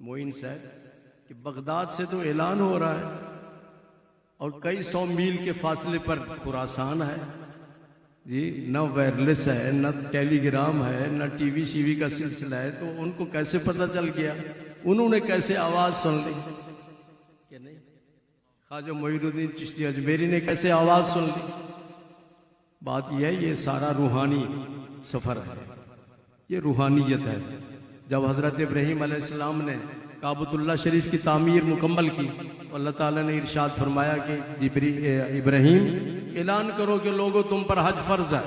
معین صاحب کہ بغداد سے تو اعلان ہو رہا ہے اور کئی 100 میل کے فاصلے پر خراسان ہے جی، نہ وائرلیس ہے، نہ ٹیلی گرام ہے، نہ ٹی وی شی وی کا سلسلہ ہے، تو ان کو کیسے پتہ چل گیا؟ انہوں نے کیسے آواز سن لی کہ نہیں؟ خواجہ معین الدین چشتی اجمیری نے کیسے آواز سن لی؟ بات یہ ہے یہ سارا روحانی سفر ہے، یہ روحانیت ہے. جب حضرت ابراہیم علیہ السلام نے کعبۃ اللہ شریف کی تعمیر مکمل کی تو اللہ تعالیٰ نے ارشاد فرمایا کہ ابراہیم اعلان کرو کہ لوگوں تم پر حج فرض ہے.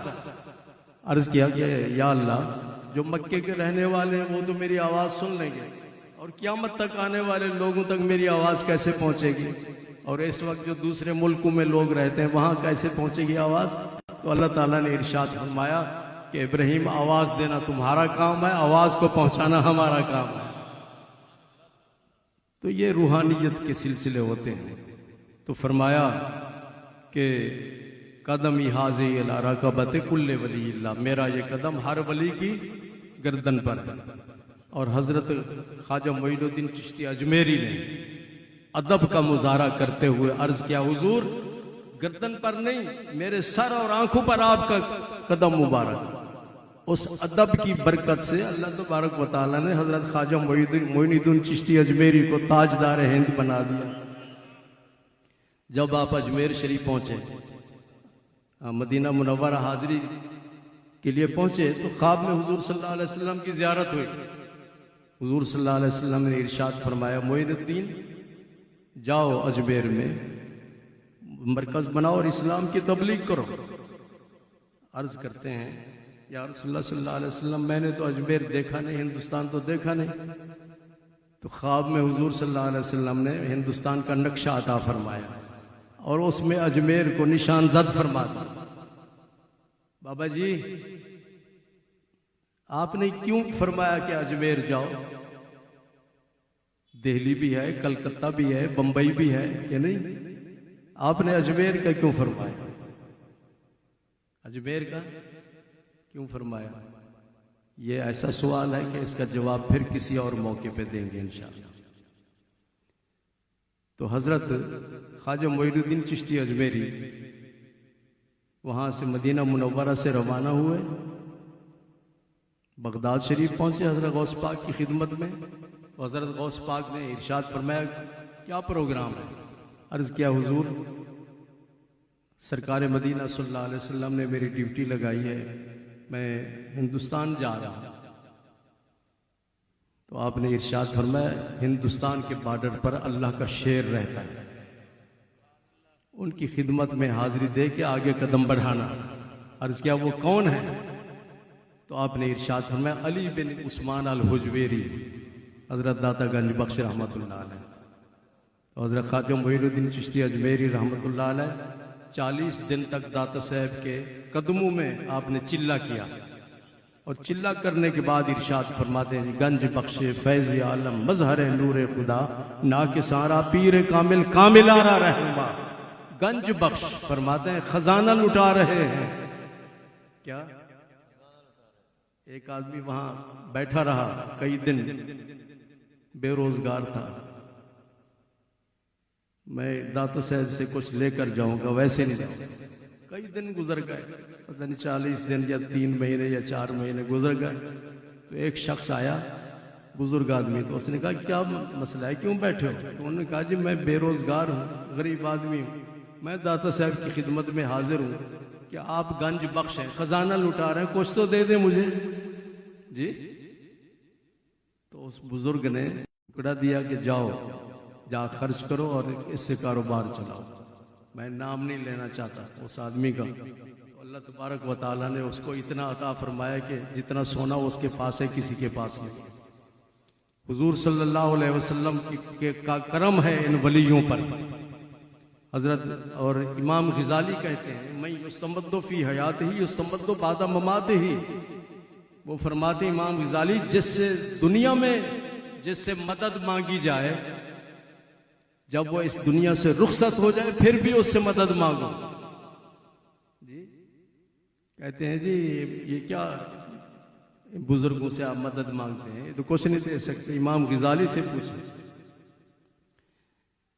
عرض کیا کہ یا اللہ جو مکے کے رہنے والے ہیں وہ تو میری آواز سن لیں گے اور قیامت تک آنے والے لوگوں تک میری آواز کیسے پہنچے گی؟ اور اس وقت جو دوسرے ملکوں میں لوگ رہتے ہیں وہاں کیسے پہنچے گی آواز؟ تو اللہ تعالیٰ نے ارشاد فرمایا کہ ابراہیم آواز دینا تمہارا کام ہے، آواز کو پہنچانا ہمارا کام ہے. تو یہ روحانیت کے سلسلے ہوتے ہیں. تو فرمایا کہ قدمی حاضی الی رقبۃ کل ولی اللہ، میرا یہ قدم ہر ولی کی گردن پر ہے. اور حضرت خواجہ معین الدین چشتی اجمیری نے ادب کا مظاہرہ کرتے ہوئے عرض کیا حضور گردن پر نہیں میرے سر اور آنکھوں پر آپ کا قدم مبارک. اس ادب کی برکت سے اللہ تبارک و تعالیٰ نے حضرت خواجہ معین الدین چشتی اجمیری کو تاجدار ہند بنا دیا. جب آپ اجمیر شریف پہنچے، مدینہ منورہ حاضری کے لیے پہنچے تو خواب میں حضور صلی اللہ علیہ وسلم کی زیارت ہوئی. حضور صلی اللہ علیہ وسلم نے ارشاد فرمایا معین الدین جاؤ اجمیر میں مرکز بناؤ اور اسلام کی تبلیغ کرو. عرض کرتے ہیں یا رسول اللہ صلی اللہ علیہ وسلم میں نے تو اجمیر دیکھا نہیں، ہندوستان تو دیکھا نہیں. تو خواب میں حضور صلی اللہ علیہ وسلم نے ہندوستان کا نقشہ عطا فرمایا اور اس میں اجمیر کو نشان زد فرما دیا. بابا جی آپ نے کیوں فرمایا کہ اجمیر جاؤ؟ دہلی بھی ہے، کلکتہ بھی ہے، بمبئی بھی ہے کہ نہیں؟ آپ نے اجمیر کا کیوں فرمایا؟ اجمیر کا کیوں فرمایا؟ یہ ایسا سوال ہے کہ اس کا جواب پھر کسی اور موقع پہ دیں گے انشاءاللہ. تو حضرت خواجہ معین الدین چشتی اجمیری وہاں سے مدینہ منورہ سے روانہ ہوئے، بغداد شریف پہنچے حضرت غوث پاک کی خدمت میں. تو حضرت غوث پاک نے ارشاد فرمایا کیا پروگرام ہے؟ عرض کیا حضور سرکار مدینہ صلی اللہ علیہ وسلم نے میری ڈیوٹی لگائی ہے، میں ہندوستان جا رہا ہوں. تو آپ نے ارشاد فرمایا ہندوستان کے بارڈر پر اللہ کا شیر رہتا ہے، ان کی خدمت میں حاضری دے کے آگے قدم بڑھانا. عرض کیا وہ کون ہے؟ تو آپ نے ارشاد فرمایا علی بن عثمان الحجویری، حضرت داتا گنج بخش رحمت اللہ علیہ. تو حضرت خواجہ معین الدین چشتی اجمیری رحمت اللہ علیہ 40 دن تک داتا صاحب کے قدموں میں آپ نے چلہ کیا اور چلہ کرنے کے بعد ارشاد فرماتے ہیں گنج بخش فیض عالم مظہر نور خدا نا کے سارا پیر کامل کامل آرا رہنما. گنج بخش فرماتے ہیں خزانہ لٹا رہے ہیں. کیا ایک آدمی وہاں بیٹھا رہا کئی دن، بے روزگار تھا. میں داتا صاحب سے کچھ لے کر جاؤں گا، ویسے نہیں جاؤں. کئی دن گزر گئے، پتہ نہیں 40 دن یا 3 مہینے یا 4 مہینے گزر گئے. تو ایک شخص آیا، بزرگ آدمی. تو اس نے کہا کیا مسئلہ ہے، کیوں بیٹھے ہو؟ تو انہوں نے کہا جی میں بے روزگار ہوں، غریب آدمی ہوں، میں داتا صاحب کی خدمت میں حاضر ہوں کہ آپ گنج بخش ہیں، خزانہ لٹا رہے ہیں، کچھ تو دے دیں مجھے. جی. تو اس بزرگ نے ٹکڑا دیا کہ جاؤ، جا خرچ کرو اور اس سے کاروبار چلاؤ. میں نام نہیں لینا چاہتا اس آدمی کا. اللہ تبارک و تعالیٰ نے اس کو اتنا عطا فرمایا کہ جتنا سونا اس کے پاس ہے کسی کے پاس نہیں. حضور صلی اللہ علیہ وسلم کا کرم ہے ان ولیوں پر. حضرت اور امام غزالی کہتے ہیں میں یستمد فی حیات ہی یستمد بعد ممات ہی. وہ فرماتے امام غزالی جس سے دنیا میں جس سے مدد مانگی جائے، جب وہ اس دنیا سے رخصت ہو جائے پھر بھی اس سے مدد مانگو. جی کہتے ہیں جی یہ کیا بزرگوں سے آپ مدد مانگتے ہیں، تو کچھ نہیں دے سکتے. امام غزالی سے پوچھیں.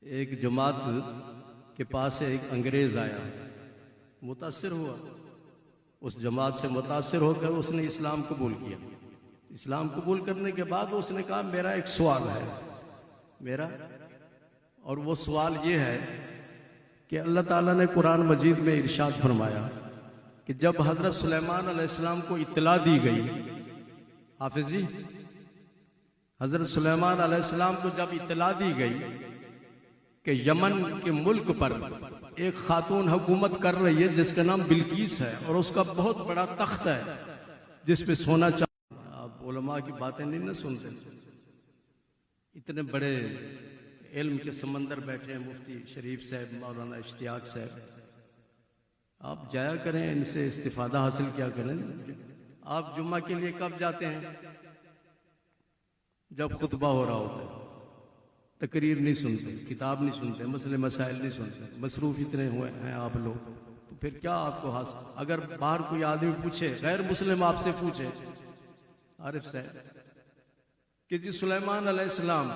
ایک جماعت کے پاس ایک انگریز آیا، متاثر ہوا، اس جماعت سے متاثر ہو کر اس نے اسلام قبول کیا. اسلام قبول کرنے کے بعد اس نے کہا میرا ایک سوال ہے میرا، اور وہ سوال یہ ہے کہ اللہ تعالیٰ نے قرآن مجید میں ارشاد فرمایا کہ جب حضرت سلیمان علیہ السلام کو اطلاع دی گئی، حافظ جی، حضرت سلیمان علیہ السلام کو جب اطلاع دی گئی کہ یمن کے ملک پر ایک خاتون حکومت کر رہی ہے جس کا نام بلقیس ہے، اور اس کا بہت بڑا تخت ہے جس پہ سونا چاندی. آپ علماء کی باتیں نہیں نہ سنتے، اتنے بڑے علم کے سمندر بیٹھے ہیں مفتی شریف صاحب، مولانا اشتیاق صاحب. آپ جایا کریں، ان سے استفادہ حاصل کیا کریں. آپ جمعہ کے لیے کب جاتے ہیں؟ جب خطبہ ہو رہا ہوتا ہے. تقریر نہیں سنتے، کتاب نہیں سنتے، مسئلے مسائل نہیں سنتے، مصروف اتنے ہوئے ہیں آپ لوگ. تو پھر کیا آپ کو حاصل؟ اگر باہر کوئی آدمی پوچھے، غیر مسلم آپ سے پوچھے، عارف صاحب کہ جی سلیمان علیہ السلام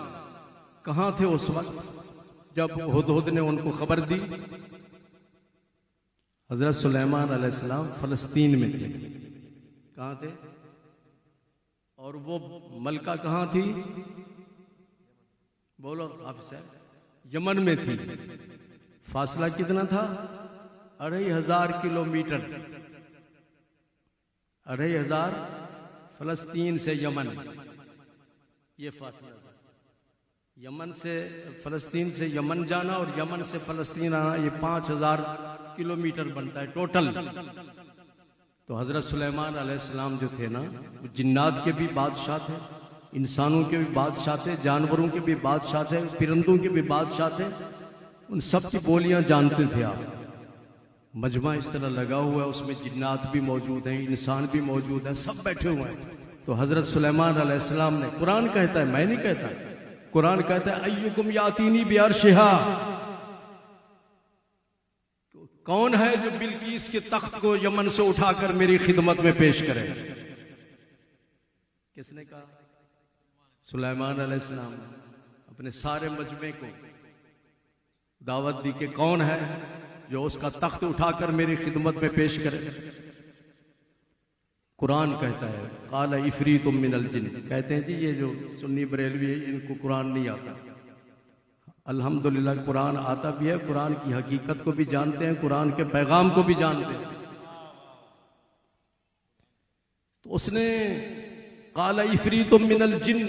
کہاں تھے اس وقت جب ہدہد نے ان کو خبر دی؟ حضرت سلیمان علیہ السلام فلسطین میں تھے. کہاں تھے؟ اور وہ ملکہ کہاں تھی؟ بولو آپ صاحب. یمن میں تھی. فاصلہ کتنا تھا؟ 2500 کلومیٹر. 2500 فلسطین سے یمن، یہ فاصلہ تھا. یمن سے فلسطین سے یمن جانا اور یمن سے فلسطین آنا، یہ 5000 کلومیٹر بنتا ہے ٹوٹل. تو حضرت سلیمان علیہ السلام جو تھے نا، وہ جنات کے بھی بادشاہ تھے، انسانوں کے بھی بادشاہ تھے، جانوروں کے بھی بادشاہ تھے، پرندوں کے بھی بادشاہ تھے. ان سب کی بولیاں جانتے تھے آپ. مجمع اس طرح لگا ہوا ہے، اس میں جنات بھی موجود ہیں، انسان بھی موجود ہیں، سب بیٹھے ہوئے ہیں. تو حضرت سلیمان علیہ السلام نے، قرآن کہتا ہے، میں نہیں کہتا، قرآن کہتا ہے ایکم یاتینی بعرشہا، کون ہے جو بلقیس کے تخت کو یمن سے اٹھا کر میری خدمت میں پیش کرے؟ کس نے کہا؟ سلیمان علیہ السلام نے اپنے سارے مجمع کو دعوت دی کہ کون ہے جو اس کا تخت اٹھا کر میری خدمت میں پیش کرے. قرآن کہتا ہے قال عفریت من الجن. کہتے ہیں جی یہ جو سنی بریلوی ہے ان کو قرآن نہیں آتا. الحمدللہ قرآن آتا بھی ہے، قرآن کی حقیقت کو بھی جانتے ہیں، قرآن کے پیغام کو بھی جانتے ہیں. تو اس نے قال عفریت من الجن،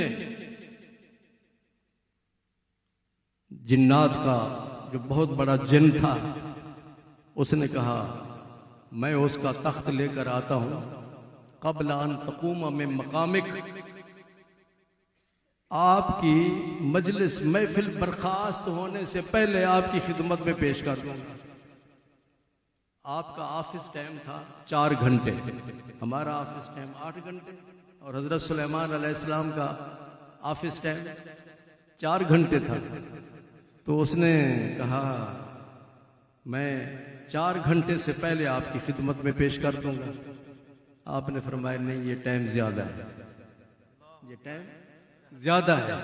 جنات کا جو بہت بڑا جن تھا، اس نے کہا میں اس کا تخت لے کر آتا ہوں قبل ان تقوم من مقامک، آپ کی مجلس محفل برخاست ہونے سے پہلے آپ کی خدمت میں پیش کر دوں گا. آپ کا آفس ٹائم تھا 4 گھنٹے، ہمارا آفس ٹائم 8 گھنٹے، اور حضرت سلیمان علیہ السلام کا آفس ٹائم 4 گھنٹے تھا. تو اس نے کہا میں 4 گھنٹے سے پہلے آپ کی خدمت میں پیش کر دوں گا. آپ نے فرمایا نہیں، یہ ٹائم زیادہ ہے، یہ ٹائم زیادہ ہے۔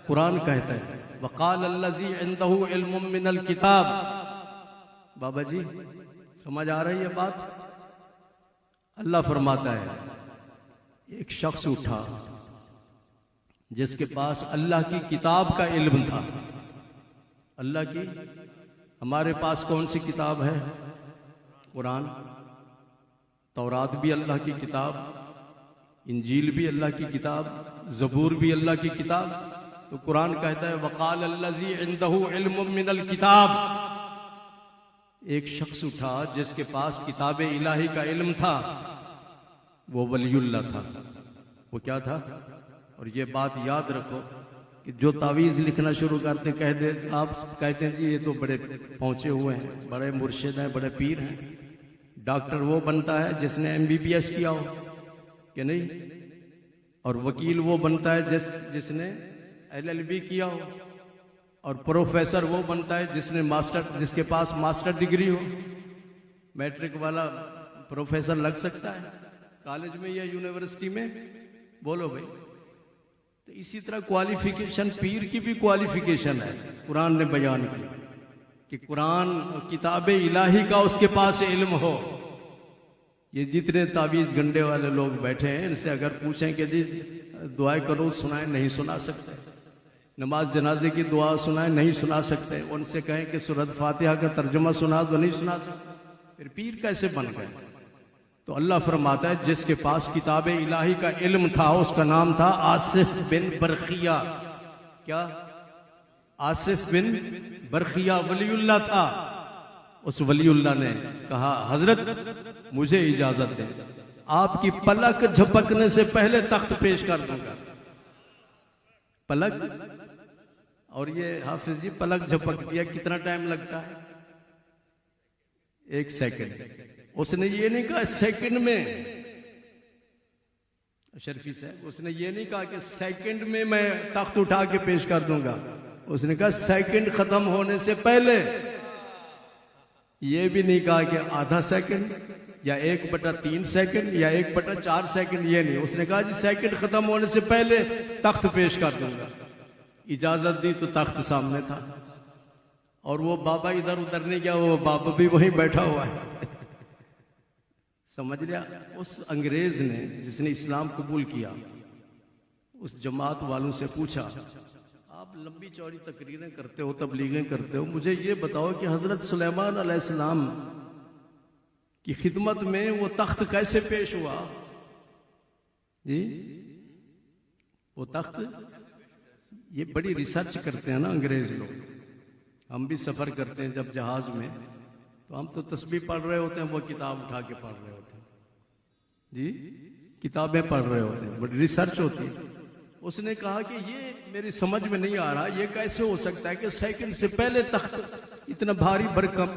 قرآن کہتا ہے وقال الذی عندہ علم من الکتاب۔ بابا جی سمجھ آ رہی ہے بات؟ اللہ فرماتا ہے ایک شخص اٹھا جس کے پاس اللہ کی کتاب کا علم تھا۔ اللہ کی، ہمارے پاس کون سی کتاب ہے؟ قرآن۔ تورات بھی اللہ کی کتاب، انجیل بھی اللہ کی کتاب، زبور بھی اللہ کی کتاب۔ تو قرآن کہتا ہے وقال الذی عندہ علم من الکتاب، ایک شخص اٹھا جس کے پاس کتاب الہی کا علم تھا، وہ ولی اللہ تھا۔ وہ کیا تھا؟ اور یہ بات یاد رکھو کہ جو تعویذ لکھنا شروع کرتے کہتے آپ کہتے ہیں جی یہ تو بڑے پہنچے ہوئے ہیں، بڑے مرشد ہیں، بڑے پیر ہیں۔ ڈاکٹر وہ بنتا ہے جس نے MBBS کیا ہو کہ نہیں، اور وکیل وہ بنتا ہے جس نے LLB کیا ہو، اور پروفیسر وہ بنتا ہے جس کے پاس ماسٹر ڈگری ہو۔ میٹرک والا پروفیسر لگ سکتا ہے کالج میں یا یونیورسٹی میں؟ بولو بھائی۔ تو اسی طرح کوالیفیکیشن، پیر کی بھی کوالیفیکیشن ہے، قرآن نے بیان کی کہ قرآن کتاب الہی کا اس کے پاس علم ہو۔ یہ جتنے تعویذ گنڈے والے لوگ بیٹھے ہیں ان سے اگر پوچھیں کہ جی دعائے قنوت سنائیں، نہیں سنا سکتے۔ نماز جنازے کی دعا سنائیں، نہیں سنا سکتے۔ ان سے کہیں کہ سورۃ فاتحہ کا ترجمہ سنا تو نہیں سنا سکتے۔ پھر پیر کیسے بن گئے؟ تو اللہ فرماتا ہے جس کے پاس کتاب الہی کا علم تھا، اس کا نام تھا آصف بن برخیہ۔ کیا؟ آصف بن برخیہ ولی اللہ تھا۔ اس ولی اللہ نے کہا حضرت مجھے اجازت دیں، آپ کی پلک جھپکنے سے پہلے تخت پیش کر دوں گا۔ پلک، اور یہ حافظ جی پلک جھپک دیا کتنا ٹائم لگتا ہے؟ 1 سیکنڈ۔ اس نے یہ نہیں کہا سیکنڈ میں، شرفی صاحب اس نے یہ نہیں کہا کہ سیکنڈ میں میں تخت اٹھا کے پیش کر دوں گا۔ اس نے کہا سیکنڈ ختم ہونے سے پہلے۔ یہ بھی نہیں کہا کہ آدھا سیکنڈ یا 1/3 سیکنڈ یا 1/4 سیکنڈ، یہ نہیں۔ اس نے کہا جی سیکنڈ ختم ہونے سے پہلے تخت پیش کر دوں گا۔ اجازت دی تو تخت سامنے تھا، اور وہ بابا ادھر ادھر نہیں گیا، وہ بابا بھی وہیں بیٹھا ہوا ہے۔ سمجھ لیا؟ اس انگریز نے جس نے اسلام قبول کیا، اس جماعت والوں سے پوچھا آپ لمبی چوڑی تقریریں کرتے ہو، تبلیغیں کرتے ہو، مجھے یہ بتاؤ کہ حضرت سلیمان علیہ السلام کی خدمت میں وہ تخت کیسے پیش ہوا؟ جی وہ تخت، یہ بڑی ریسرچ کرتے ہیں نا انگریز لوگ۔ ہم بھی سفر کرتے ہیں جب جہاز میں، تو ہم تو تسبیح پڑھ رہے ہوتے ہیں، وہ کتاب اٹھا کے پڑھ رہے ہوتے ہیں، جی کتابیں پڑھ رہے ہوتے ہیں، بڑی ریسرچ ہوتی ہے۔ اس نے کہا کہ یہ میری سمجھ میں نہیں آ رہا، یہ کیسے ہو سکتا ہے کہ سیکنڈ سے پہلے تخت، اتنا بھاری بھرکم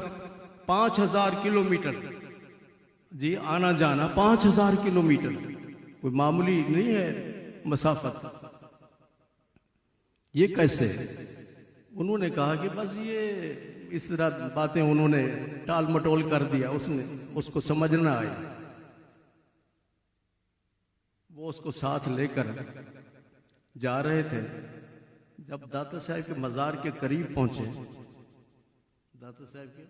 5000 کلومیٹر جی آنا جانا، 5000 کلومیٹر کوئی معمولی نہیں ہے مسافت، یہ کیسے؟ انہوں نے کہا کہ بس یہ اس طرح باتیں انہوں نے ٹال مٹول کر دیا، اس کو سمجھ نہ آئی۔ وہ اس کو ساتھ لے کر جا رہے تھے، جب داتا صاحب کے مزار کے قریب پہنچے، داتا صاحب کے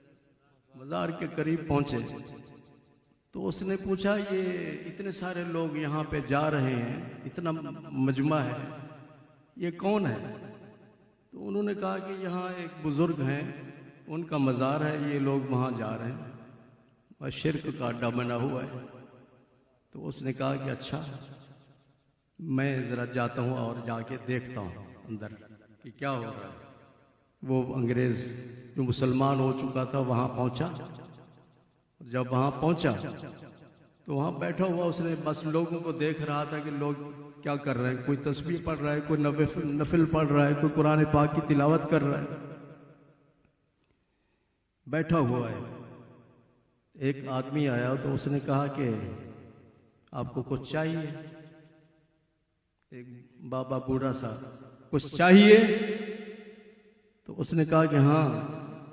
مزار کے قریب پہنچے تو اس نے پوچھا یہ اتنے سارے لوگ یہاں پہ جا رہے ہیں، اتنا مجمع ہے، یہ کون ہے؟ تو انہوں نے کہا کہ یہاں ایک بزرگ ہیں، ان کا مزار ہے، یہ لوگ وہاں جا رہے ہیں اور شرک کا اڈا بنا ہوا ہے۔ تو اس نے کہا کہ اچھا میں ذرا جاتا ہوں اور جا کے دیکھتا ہوں اندر کہ کیا ہو رہا ہے۔ وہ انگریز جو مسلمان ہو چکا تھا وہاں پہنچا، جب وہاں پہنچا تو وہاں بیٹھا ہوا اس نے بس لوگوں کو دیکھ رہا تھا کہ لوگ کیا کر رہے ہیں، کوئی تسبیح پڑھ رہا ہے، کوئی نفل پڑھ رہا ہے، کوئی قرآن پاک کی تلاوت کر رہا ہے، بیٹھا ہوا ہے۔ ایک آدمی آیا تو اس نے کہا کہ آپ کو کچھ چاہیے؟ ایک بابا بوڑھا سا، کچھ چاہیے؟ تو اس نے کہا کہ ہاں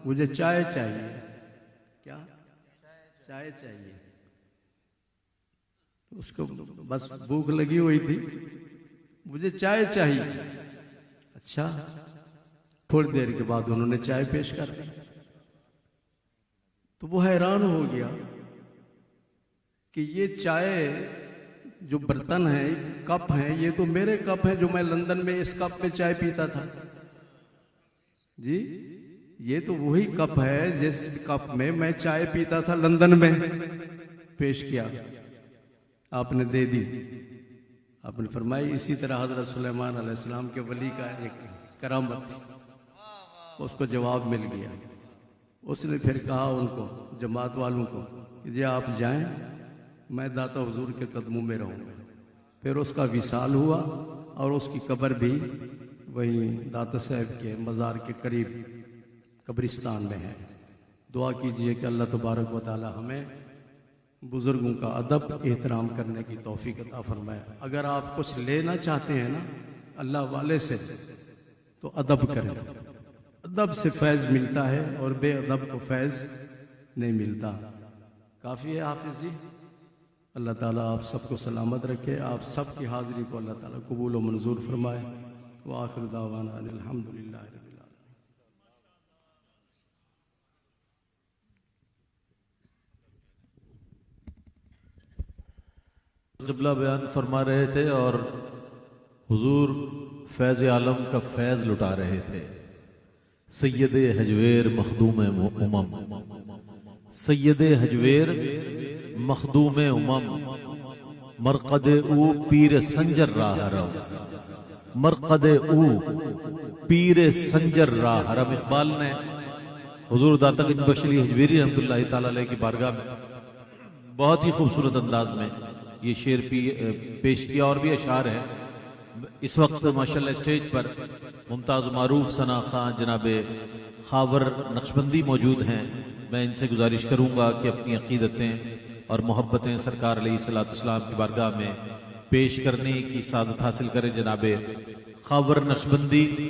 مجھے چائے چاہیے۔ کیا؟ چائے چاہیے۔ اس کو بس بھوک لگی ہوئی تھی، مجھے چائے چاہیے. اچھا، تھوڑی دیر کے بعد انہوں نے چائے پیش کر دی. تو وہ حیران ہو گیا کہ یہ چائے جو برتن ہے، کپ ہیں، یہ تو میرے کپ ہیں جو میں لندن میں اس کپ میں چائے پیتا تھا. جی یہ تو وہی کپ ہے جس کپ میں میں چائے پیتا تھا لندن میں. پیش کیا، آپ نے دے دی. آپ نے فرمائی اسی طرح حضرت سلیمان علیہ السلام کے ولی کا ایک کرامت تھی، اس کو جواب مل گیا. اس نے پھر کہا ان کو، جماعت والوں کو، کہ جی آپ جائیں، میں داتا حضور کے قدموں میں رہوں گا. پھر اس کا وصال ہوا اور اس کی قبر بھی وہیں داتا صاحب کے مزار کے قریب قبرستان میں ہے. دعا کیجئے کہ اللہ تبارک و تعالی ہمیں بزرگوں کا ادب احترام کرنے کی توفیق عطا فرمائے. اگر آپ کچھ لینا چاہتے ہیں نا اللہ والے سے تو ادب کریں. ادب سے فیض ملتا ہے اور بے ادب کو فیض نہیں ملتا. کافی ہے حافظ جی. اللہ تعالیٰ آپ سب کو سلامت رکھے. آپ سب کی حاضری کو اللہ تعالیٰ قبول و منظور فرمائے. وآخر دعوانا ان الحمدللہ رب العالمین. قبلہ بیان فرما رہے تھے اور حضور فیض عالم کا فیض لٹا رہے تھے. سید حجویر مخدوم امم، سید حجویر مخدوم امم، مرقد او پیر سنجر راہ حرم، مرقد او پیر سنجر راہ حرم. اقبال نے حضور داتا گنج بخش علی حجویری رحمۃ اللہ تعالی علیہ کی بارگاہ میں بہت ہی خوبصورت انداز میں یہ شعر پیش کیا، اور بھی اشعار ہیں. اس وقت ماشاءاللہ اسٹیج پر ممتاز و معروف ثنا خان جناب خاور نقشبندی موجود ہیں. میں ان سے گزارش کروں گا کہ اپنی عقیدتیں اور محبتیں سرکار علیہ الصلوۃ والسلام کی بارگاہ میں پیش کرنے کی سعادت حاصل کریں. جناب خاور نقشبندی